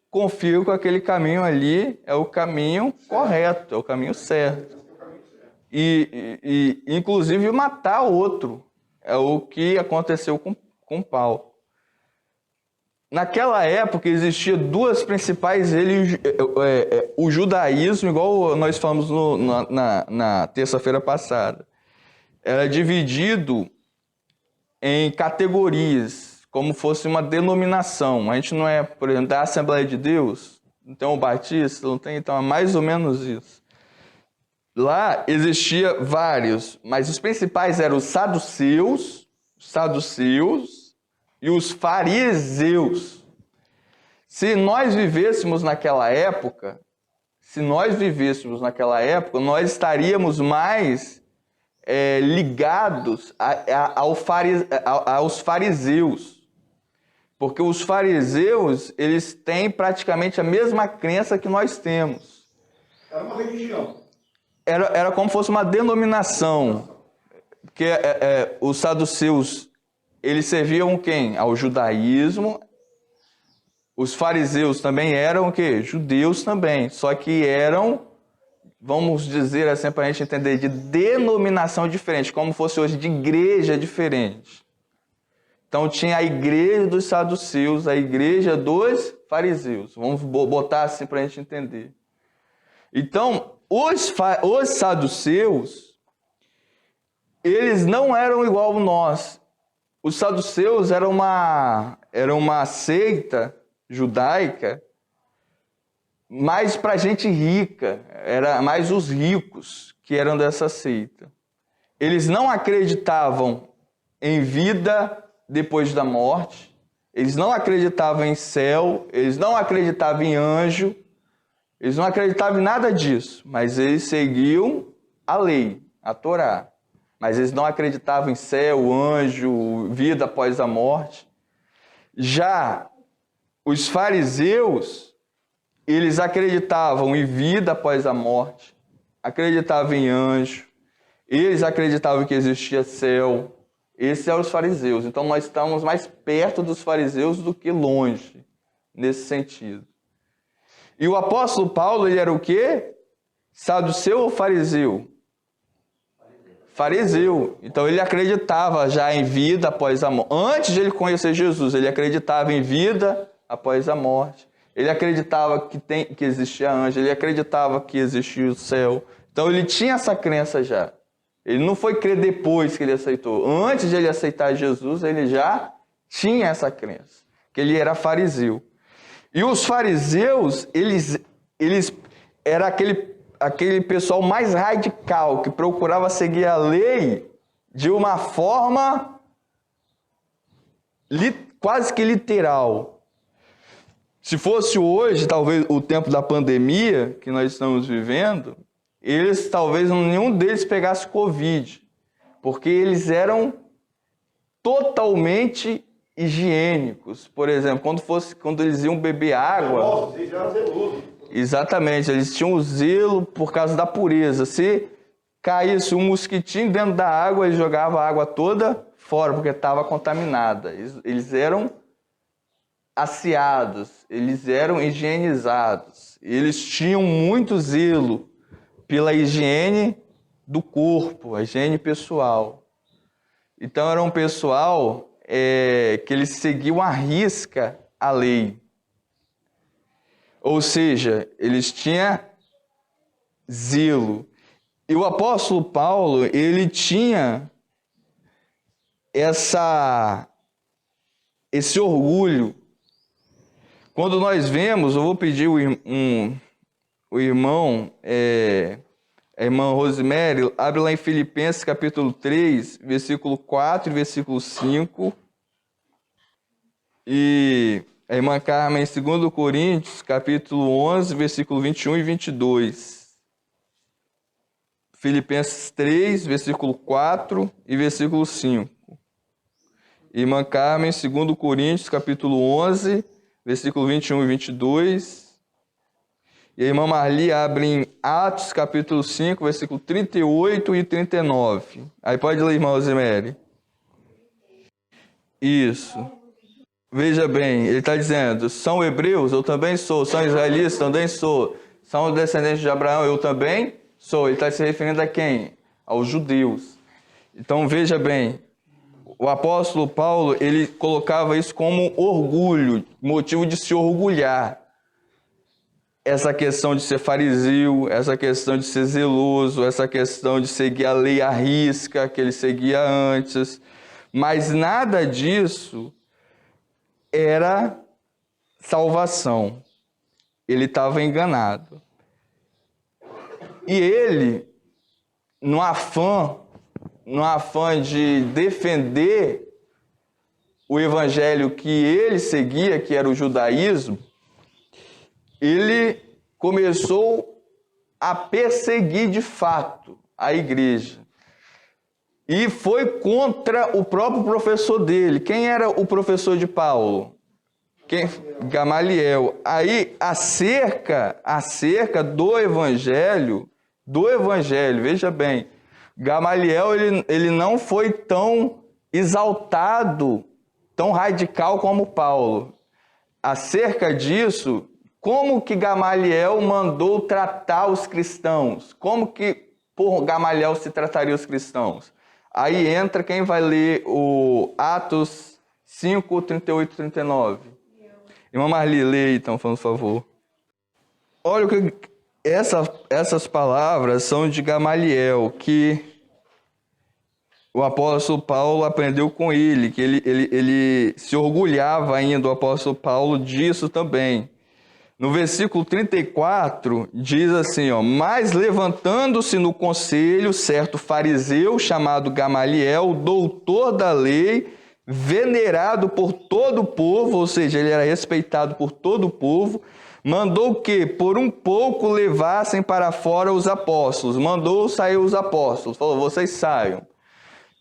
confiam que aquele caminho ali é o caminho correto, é o caminho certo. E inclusive matar outro é o que aconteceu com Paulo. Naquela época existiam duas principais religiões, o judaísmo, igual nós falamos na terça-feira passada, era dividido em categorias, como fosse uma denominação. A gente não é, por exemplo, da Assembleia de Deus, não tem o Batista, não tem, então é mais ou menos isso. Lá existia vários, mas os principais eram os saduceus, e os fariseus. Se nós vivêssemos naquela época, nós estaríamos mais ligados aos fariseus. Porque os fariseus, eles têm praticamente a mesma crença que nós temos. Era uma religião. Era como se fosse uma denominação. Porque os saduceus, eles serviam quem? Ao judaísmo. Os fariseus também eram o quê? Judeus também. Só que eram, vamos dizer assim, para a gente entender, de denominação diferente, como fosse hoje de igreja diferente. Então tinha a igreja dos saduceus, a igreja dos fariseus. Vamos botar assim para a gente entender. Então, os saduceus, eles não eram igual a nós. Os saduceus eram uma seita judaica mais para gente rica. Era mais os ricos que eram dessa seita. Eles não acreditavam em vida depois da morte, eles não acreditavam em céu, eles não acreditavam em anjo, eles não acreditavam em nada disso, mas eles seguiam a lei, a Torá. Mas eles não acreditavam em céu, anjo, vida após a morte. Já os fariseus, eles acreditavam em vida após a morte, acreditavam em anjo, eles acreditavam que existia céu. Esses eram os fariseus. Então nós estamos mais perto dos fariseus do que longe, nesse sentido. E o apóstolo Paulo, ele era o quê? Saduceu ou fariseu? Fariseu. Então ele acreditava já em vida após a morte. Antes de ele conhecer Jesus, ele acreditava em vida após a morte. Ele acreditava que existia anjo, ele acreditava que existia o céu. Então ele tinha essa crença já. Ele não foi crer depois que ele aceitou. Antes de ele aceitar Jesus, ele já tinha essa crença, que ele era fariseu. E os fariseus, eles era aquele pessoal mais radical, que procurava seguir a lei de uma forma quase que literal. Se fosse hoje, talvez o tempo da pandemia que nós estamos vivendo, talvez nenhum deles pegasse Covid, porque eles eram totalmente higiênicos. Por exemplo, quando eles iam beber água... Nossa, eles eram zelosos. Exatamente, eles tinham o zelo por causa da pureza. Se caísse um mosquitinho dentro da água, eles jogavam a água toda fora, porque estava contaminada. Eles eram asseados, eles eram higienizados. Eles tinham muito zelo pela higiene do corpo, a higiene pessoal. Então era um pessoal que eles seguiam à risca a lei. Ou seja, eles tinham zelo. E o apóstolo Paulo, ele tinha esse orgulho. Quando nós vemos, eu vou pedir o irmão, a irmã Rosemary, abre lá em Filipenses capítulo 3, versículo 4 e versículo 5. E a irmã Carmen, em 2 Coríntios, capítulo 11, versículo 21 e 22. Filipenses 3, versículo 4 e versículo 5. Irmã Carmen, 2 Coríntios, capítulo 11, versículo 21 e 22. E a irmã Marli abre em Atos, capítulo 5, versículo 38 e 39. Aí pode ler, irmã Rosemary. Isso. Veja bem, ele está dizendo, são hebreus? Eu também sou. São israelitas? Também sou. São descendentes de Abraão? Eu também sou. Ele está se referindo a quem? Aos judeus. Então veja bem, o apóstolo Paulo, ele colocava isso como orgulho, motivo de se orgulhar. Essa questão de ser fariseu, essa questão de ser zeloso, essa questão de seguir a lei à risca, que ele seguia antes. Mas nada disso era salvação. Ele estava enganado. E ele, no afã de defender o evangelho que ele seguia, que era o judaísmo, ele começou a perseguir de fato a igreja. E foi contra o próprio professor dele. Quem era o professor de Paulo? Gamaliel. Aí, acerca do evangelho, veja bem, Gamaliel ele não foi tão exaltado, tão radical como Paulo. Acerca disso, como que Gamaliel mandou tratar os cristãos? Como que por Gamaliel se trataria os cristãos? Aí entra quem vai ler o Atos 5, 38 e 39. Irmã Marli, lê aí, então, por favor. Olha o que essas palavras são de Gamaliel, que o apóstolo Paulo aprendeu com ele, que ele se orgulhava ainda, o apóstolo Paulo, disso também. No versículo 34, diz assim, ó, mas levantando-se no conselho certo fariseu chamado Gamaliel, doutor da lei, venerado por todo o povo, ou seja, ele era respeitado por todo o povo, mandou que por um pouco levassem para fora os apóstolos, mandou sair os apóstolos, falou, vocês saiam.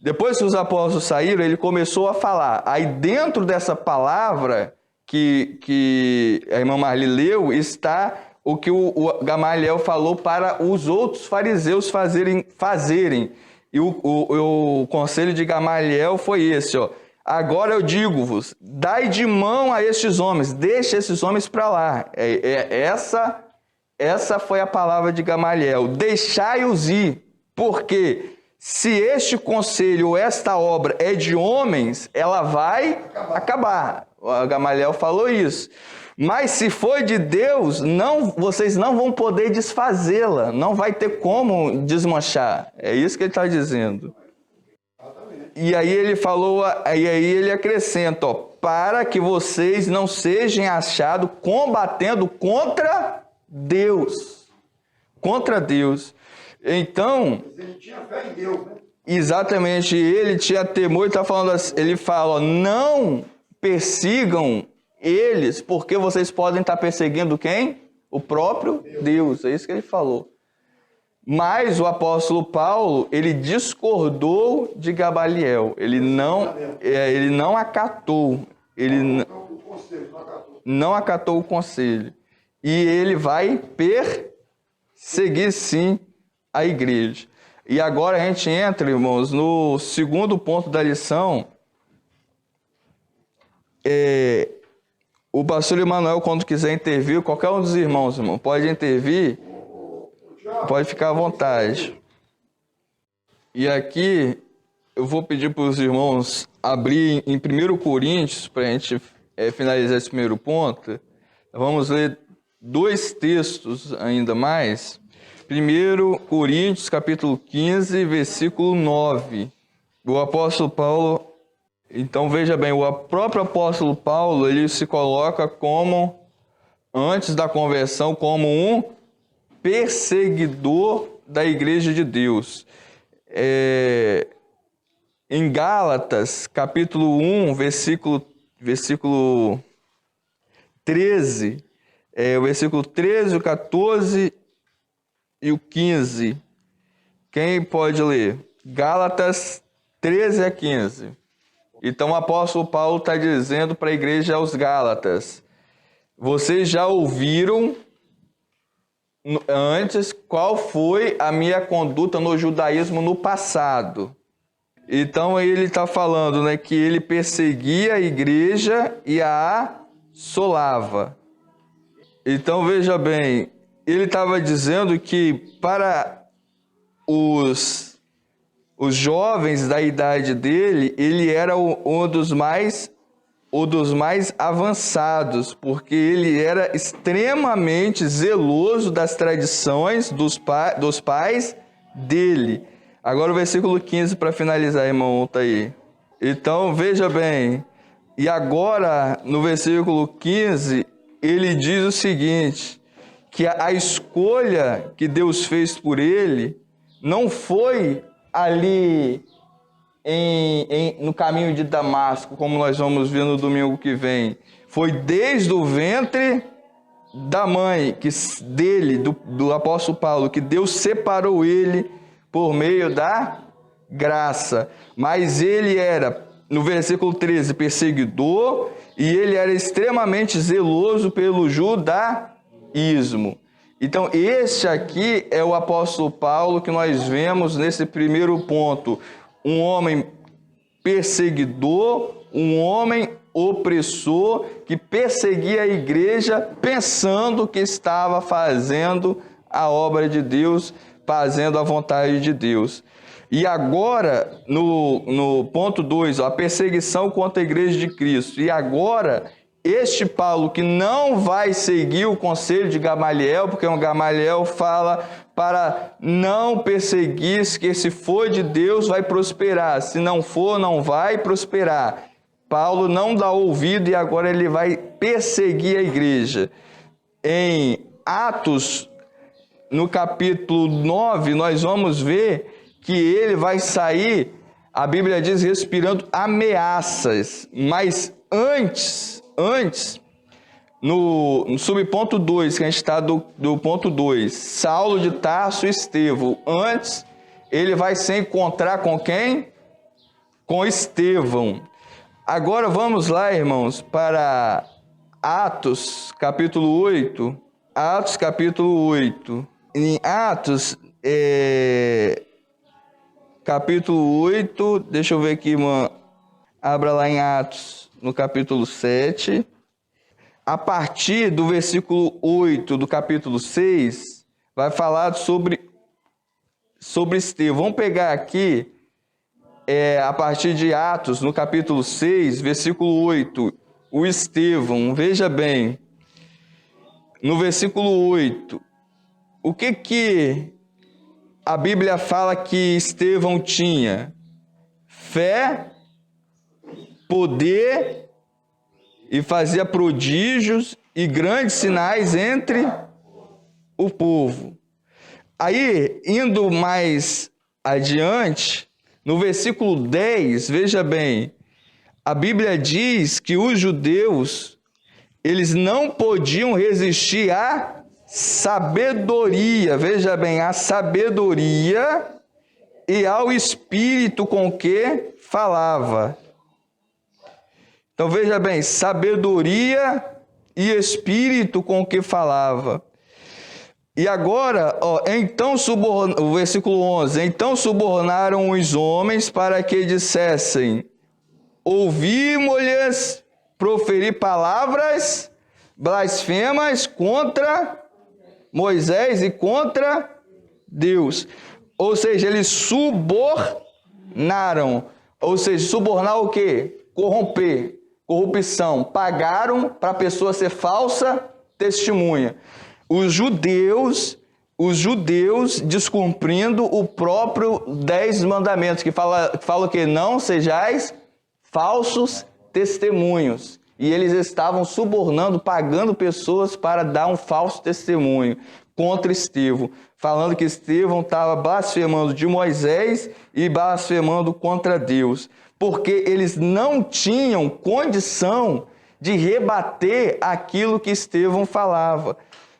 Depois que os apóstolos saíram, ele começou a falar. Aí dentro dessa palavra que a irmã Marli leu, está o que o Gamaliel falou para os outros fariseus fazerem. E o conselho de Gamaliel foi esse, ó. Agora eu digo-vos, dai de mão a estes homens, deixe esses homens para lá. Essa foi a palavra de Gamaliel. Deixai-os ir, porque se este conselho ou esta obra é de homens, ela vai acabar. O Gamaliel falou isso. Mas se for de Deus, vocês não vão poder desfazê-la. Não vai ter como desmanchar. É isso que ele está dizendo. E aí ele falou, aí ele acrescenta, ó, para que vocês não sejam achados combatendo contra Deus. Contra Deus. Então, ele tinha fé em Deus, né? Exatamente, ele tinha temor, ele está falando assim, ele fala, ó, não persigam eles, porque vocês podem estar perseguindo quem? O próprio Deus, é isso que ele falou. Mas o apóstolo Paulo, ele discordou de Gamaliel, ele não acatou, não acatou o conselho. E ele vai perseguir sim a igreja. E agora a gente entra, irmãos, no segundo ponto da lição. O pastor Emanuel, quando quiser intervir, qualquer um dos irmãos, irmão, pode intervir, pode ficar à vontade. E aqui eu vou pedir para os irmãos abrir em 1 Coríntios, para a gente finalizar esse primeiro ponto. Vamos ler 2 textos ainda mais. 1 Coríntios, capítulo 15, versículo 9. O apóstolo Paulo, então veja bem, o próprio apóstolo Paulo, ele se coloca como, antes da conversão, como um perseguidor da igreja de Deus. Em Gálatas, capítulo 1, versículo 13, o versículo 13, o 14 e o 15. Quem pode ler? Gálatas 13 a 15. Então o apóstolo Paulo está dizendo para a igreja aos Gálatas, vocês já ouviram antes qual foi a minha conduta no judaísmo no passado. Então ele está falando, né, que ele perseguia a igreja e a assolava. Então veja bem, ele estava dizendo que para os jovens da idade dele, ele era um dos mais avançados, porque ele era extremamente zeloso das tradições dos pais dele. Agora o versículo 15 para finalizar, irmão, tá aí. Então veja bem, e agora no versículo 15, ele diz o seguinte, que a escolha que Deus fez por ele não foi ali no caminho de Damasco, como nós vamos ver no domingo que vem, foi desde o ventre da mãe do apóstolo Paulo, que Deus separou ele por meio da graça. Mas ele era, no versículo 13, perseguidor, e ele era extremamente zeloso pelo judaísmo. Então, este aqui é o apóstolo Paulo que nós vemos nesse primeiro ponto. Um homem perseguidor, um homem opressor, que perseguia a igreja pensando que estava fazendo a obra de Deus, fazendo a vontade de Deus. E agora, no ponto 2, a perseguição contra a igreja de Cristo. E agora, este Paulo que não vai seguir o conselho de Gamaliel, porque o Gamaliel fala para não perseguir, que se for de Deus vai prosperar, se não for, não vai prosperar. Paulo não dá ouvido e agora ele vai perseguir a igreja. Em Atos, no capítulo 9, nós vamos ver que ele vai sair, a Bíblia diz, respirando ameaças. Mas antes, no subponto 2, que a gente está do ponto 2, Saulo de Tarso e Estevão. Antes, ele vai se encontrar com quem? Com Estevão. Agora vamos lá, irmãos, para Atos, capítulo 8. Atos, capítulo 8. Em Atos, capítulo 8, deixa eu ver aqui, irmã. Abra lá em Atos, no capítulo 7. A partir do versículo 8 do capítulo 6, vai falar sobre Estevão. Vamos pegar aqui, a partir de Atos, no capítulo 6, versículo 8, o Estevão. Veja bem, no versículo 8, o que a Bíblia fala que Estevão tinha? Fé, poder, e fazia prodígios e grandes sinais entre o povo. Aí, indo mais adiante, no versículo 10, veja bem, a Bíblia diz que os judeus, eles não podiam resistir à sabedoria, veja bem, à sabedoria e ao espírito com que falava. Então, veja bem, sabedoria e espírito com que falava. E agora, então o versículo 11, então subornaram os homens para que dissessem, ouvimos-lhes proferir palavras blasfemas contra Moisés e contra Deus. Ou seja, eles subornaram. Ou seja, subornar o quê? Corromper. Corrupção. Pagaram para a pessoa ser falsa testemunha. Os judeus descumprindo o próprio 10 mandamentos, que fala que não sejais falsos testemunhos. E eles estavam subornando, pagando pessoas para dar um falso testemunho contra Estevão, falando que Estevão estava blasfemando de Moisés e blasfemando contra Deus, porque eles não tinham condição de rebater aquilo que Estevão falava.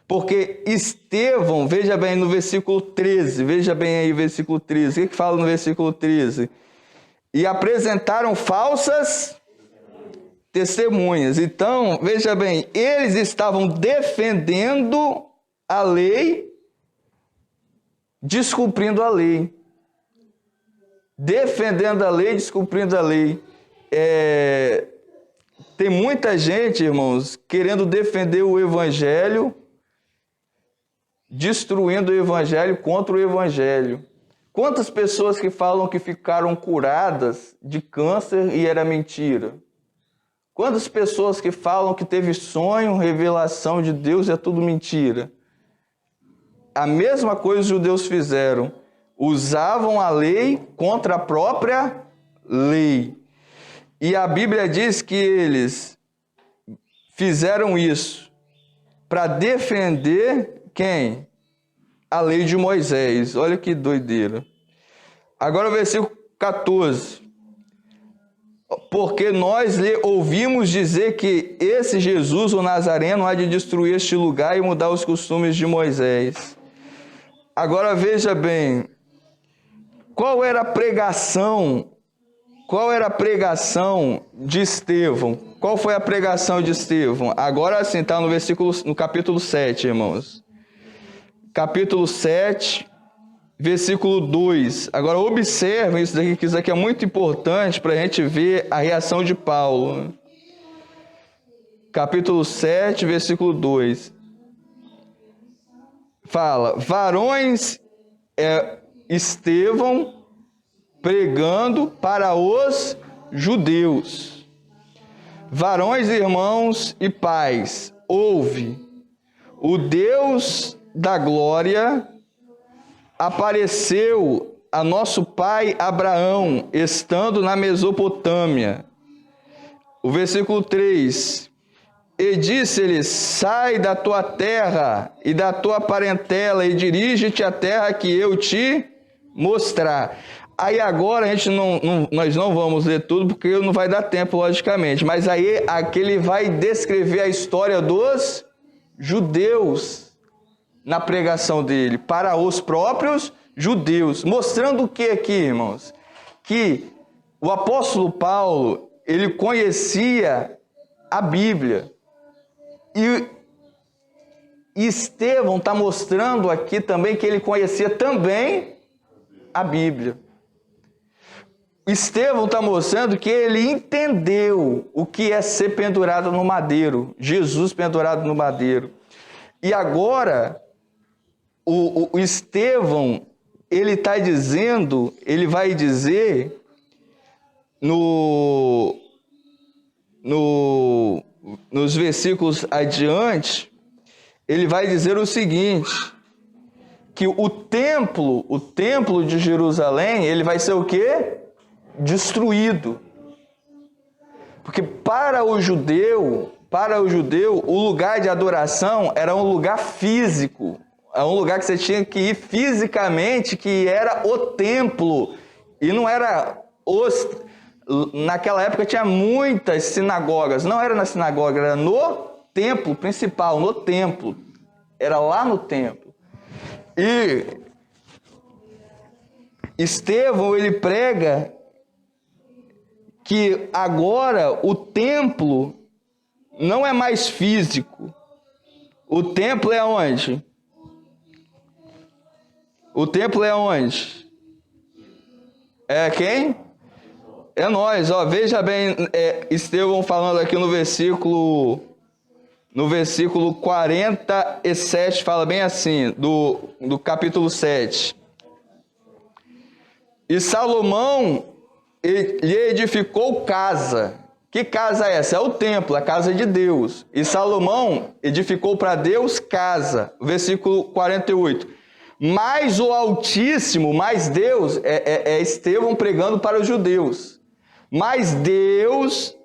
Porque Estevão, veja bem no versículo 13, veja bem aí o versículo 13, o que fala no versículo 13? E apresentaram falsas testemunhas. Então, veja bem, eles estavam defendendo a lei, descumprindo a lei. Defendendo a lei, descumprindo a lei. Tem muita gente, irmãos, querendo defender o evangelho, destruindo o evangelho contra o evangelho. Quantas pessoas que falam que ficaram curadas de câncer e era mentira? Quantas pessoas que falam que teve sonho, revelação de Deus e é tudo mentira? A mesma coisa os judeus fizeram. Usavam a lei contra a própria lei. E a Bíblia diz que eles fizeram isso para defender quem? A lei de Moisés. Olha que doideira. Agora o versículo 14. porque nós lhe ouvimos dizer que esse Jesus, o Nazareno, há de destruir este lugar e mudar os costumes de Moisés. Agora veja bem, qual era a pregação de Estevão? Qual foi a pregação de Estevão? Agora sim, está no capítulo 7, irmãos. Capítulo 7, versículo 2. Agora observem isso daqui, que isso aqui é muito importante para a gente ver a reação de Paulo. Capítulo 7, versículo 2. Fala, varões, Estevão pregando para os judeus. Varões, irmãos e pais, ouve, o Deus da glória apareceu a nosso pai Abraão, estando na Mesopotâmia. O versículo 3, e disse-lhe, sai da tua terra e da tua parentela e dirige-te à terra que eu te mostrar. Aí agora nós não vamos ler tudo, porque não vai dar tempo, logicamente. Mas aí aqui ele vai descrever a história dos judeus na pregação dele, para os próprios judeus. Mostrando o que aqui, irmãos? Que o apóstolo Paulo, ele conhecia a Bíblia. E Estevão está mostrando aqui também que ele conhecia também a Bíblia. Estevão está mostrando que ele entendeu o que é ser pendurado no madeiro, Jesus pendurado no madeiro. E agora, o Estevão, ele está dizendo, ele vai dizer nos versículos adiante, ele vai dizer o seguinte, que o templo de Jerusalém, ele vai ser o quê? Destruído. Porque para o judeu, o lugar de adoração era um lugar físico, é um lugar que você tinha que ir fisicamente, que era o templo, e não era naquela época tinha muitas sinagogas, não era na sinagoga, era no templo principal, no templo, era lá no templo. E Estevão, ele prega que agora o templo não é mais físico. O templo é onde? O templo é onde? É quem? É nós, ó. Veja bem, Estevão falando aqui no versículo 47, fala bem assim, do capítulo 7. E Salomão lhe edificou casa. Que casa é essa? É o templo, a casa de Deus. E Salomão edificou para Deus casa. Versículo 48. Mas o Altíssimo, mais Deus, é Estevão pregando para os judeus. Mas Deus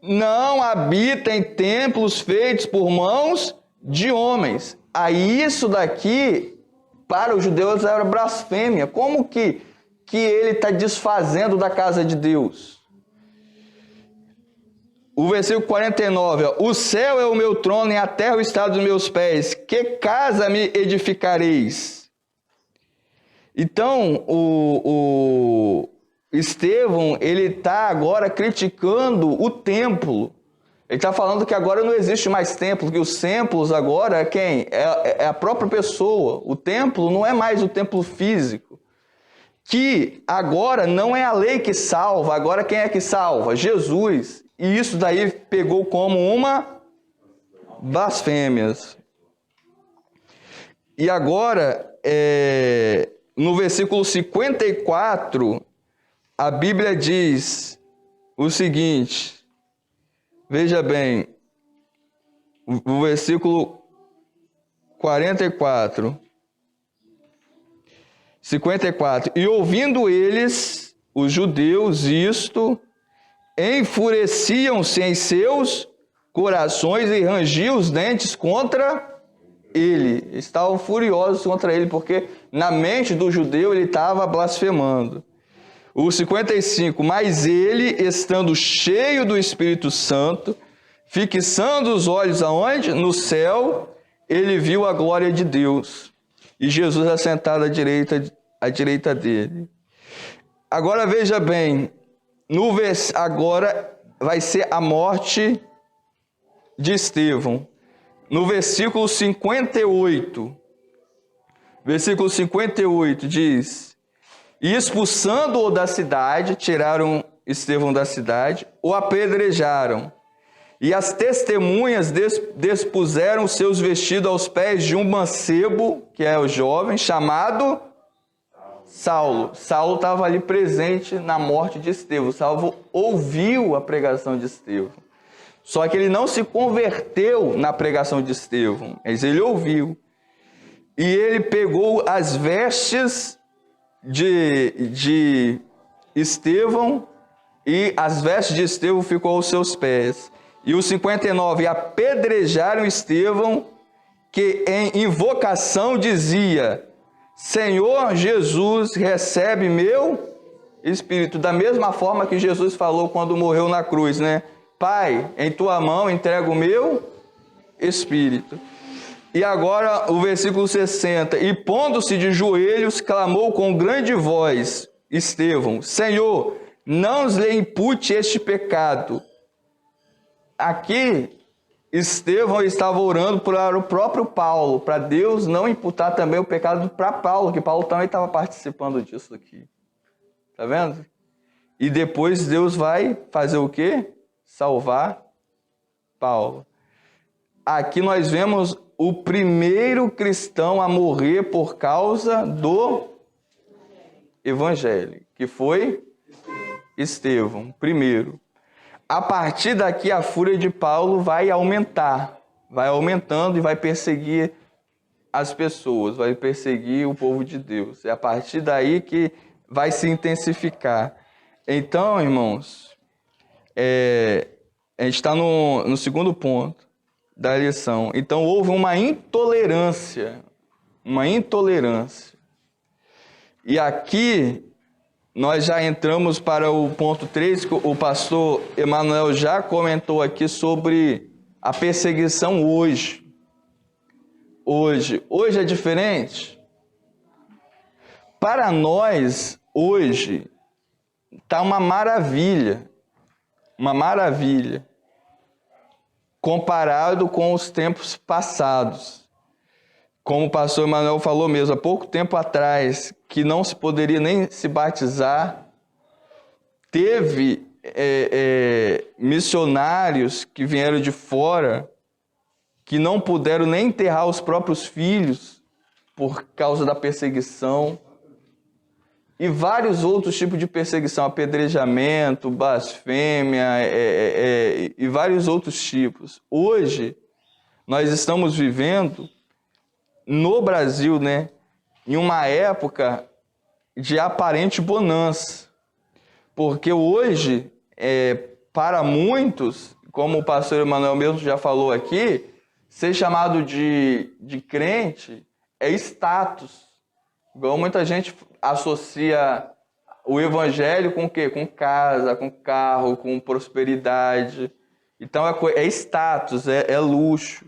não habita em templos feitos por mãos de homens. Aí isso daqui, para os judeus, era blasfêmia. Como que ele está desfazendo da casa de Deus? O versículo 49, ó, o céu é o meu trono e a terra o estado dos meus pés. Que casa me edificareis? Então, o Estevão, ele está agora criticando o templo. Ele está falando que agora não existe mais templo, que os templos agora é quem? É a própria pessoa. O templo não é mais o templo físico. Que agora não é a lei que salva, agora quem é que salva? Jesus. E isso daí pegou como uma blasfêmia. E agora, no versículo 54, a Bíblia diz o seguinte, veja bem, o versículo 54, e ouvindo eles, os judeus, isto, enfureciam-se em seus corações e rangiam os dentes contra ele. Estavam furiosos contra ele, porque na mente do judeu ele estava blasfemando. O 55, mas ele, estando cheio do Espírito Santo, fixando os olhos aonde? No céu, ele viu a glória de Deus e Jesus assentado à direita dele. Agora veja bem, agora vai ser a morte de Estevão. No versículo 58, diz: e expulsando-o da cidade, tiraram Estevão da cidade, o apedrejaram. E as testemunhas despuseram seus vestidos aos pés de um mancebo, que é o jovem, chamado Saulo. Saulo estava ali presente na morte de Estevão. Saulo ouviu a pregação de Estevão. Só que ele não se converteu na pregação de Estevão, mas ele ouviu. E ele pegou as vestes de Estevão, e as vestes de Estevão ficou aos seus pés. E o 59, apedrejaram Estevão, que em invocação dizia: Senhor Jesus, recebe meu espírito. Da mesma forma que Jesus falou quando morreu na cruz, né? Pai, em tua mão entrego o meu espírito. E agora o versículo 60, e pondo-se de joelhos, clamou com grande voz, Estevão: Senhor, não lhe impute este pecado. Aqui, Estevão estava orando para o próprio Paulo, para Deus não imputar também o pecado para Paulo, que Paulo também estava participando disso aqui. Está vendo? E depois Deus vai fazer o quê? Salvar Paulo. Aqui nós vemos o primeiro cristão a morrer por causa do Evangelho, que foi Estevão, primeiro. A partir daqui, a fúria de Paulo vai aumentar, vai aumentando e vai perseguir as pessoas, vai perseguir o povo de Deus. É a partir daí que vai se intensificar. Então, irmãos, a gente está no segundo ponto da lição. Então, houve uma intolerância. E aqui nós já entramos para o ponto 3, que o pastor Emanuel já comentou aqui sobre a perseguição hoje. Hoje é diferente? Para nós, hoje, está uma maravilha, comparado com os tempos passados. Como o pastor Emanuel falou mesmo, há pouco tempo atrás, que não se poderia nem se batizar, teve missionários que vieram de fora, que não puderam nem enterrar os próprios filhos por causa da perseguição, e vários outros tipos de perseguição, apedrejamento, blasfêmia, e vários outros tipos. Hoje, nós estamos vivendo no Brasil, né, em uma época de aparente bonança, porque hoje, para muitos, como o pastor Emanuel mesmo já falou aqui, ser chamado de crente é status. Igual muita gente associa o evangelho com o quê? Com casa, com carro, com prosperidade. Então é status, é luxo.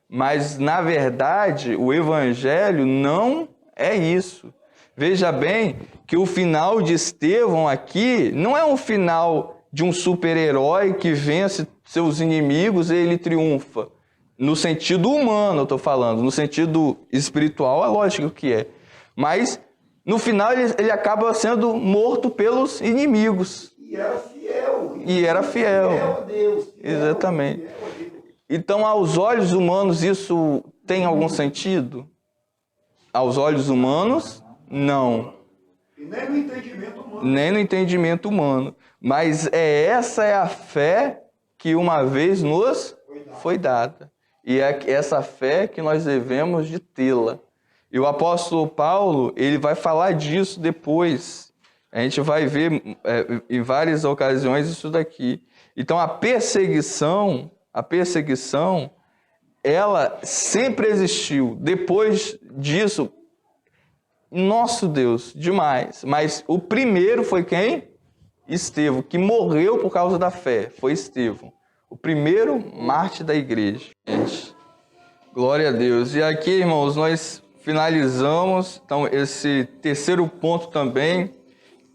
Mas, na verdade, o evangelho não é isso. Veja bem que o final de Estevão aqui não é um final de um super-herói que vence seus inimigos e ele triunfa. No sentido humano, eu estou falando. No sentido espiritual, é lógico que é. Mas, no final, ele acaba sendo morto pelos inimigos. E era fiel. E era fiel. Fiel a Deus. Exatamente. Fiel a Deus. Então, aos olhos humanos, isso tem algum sentido? Aos olhos humanos, não. E nem no entendimento humano. Nem no entendimento humano. Mas essa é a fé que uma vez nos foi dada. E é essa fé que nós devemos de tê-la. E o apóstolo Paulo, ele vai falar disso depois. A gente vai ver em várias ocasiões isso daqui. Então, a perseguição, ela sempre existiu. Depois disso, Nosso Deus, demais. Mas o primeiro foi quem? Estevão, que morreu por causa da fé. Foi Estevão. O primeiro mártir da igreja. Gente, glória a Deus. E aqui, irmãos, nós finalizamos então, esse terceiro ponto também,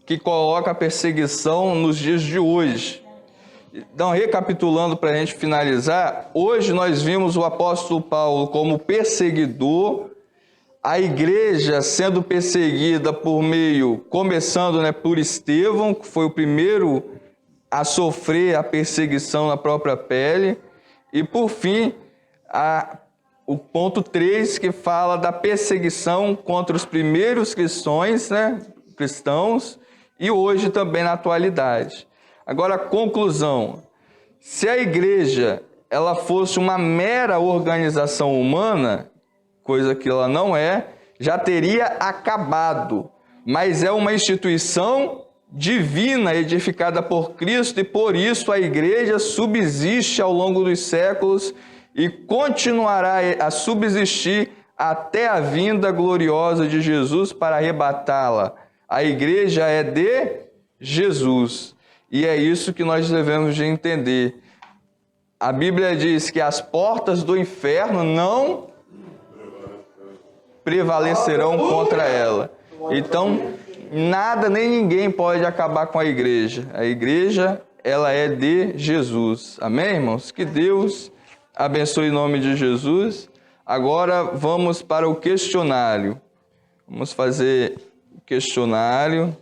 que coloca a perseguição nos dias de hoje. Então, recapitulando para a gente finalizar, hoje nós vimos o apóstolo Paulo como perseguidor, a igreja sendo perseguida começando por Estevão, que foi o primeiro a sofrer a perseguição na própria pele, e por fim, o ponto 3, que fala da perseguição contra os primeiros cristãos, e hoje também na atualidade. Agora, conclusão. Se a igreja ela fosse uma mera organização humana, coisa que ela não é, já teria acabado. Mas é uma instituição divina, edificada por Cristo, e por isso a igreja subsiste ao longo dos séculos e continuará a subsistir até a vinda gloriosa de Jesus para arrebatá-la. A igreja é de Jesus. E é isso que nós devemos de entender. A Bíblia diz que as portas do inferno não prevalecerão contra ela. Então, nada nem ninguém pode acabar com a igreja. A igreja, ela é de Jesus. Amém, irmãos? Que Deus abençoe em nome de Jesus. Agora vamos para o questionário. Vamos fazer o questionário.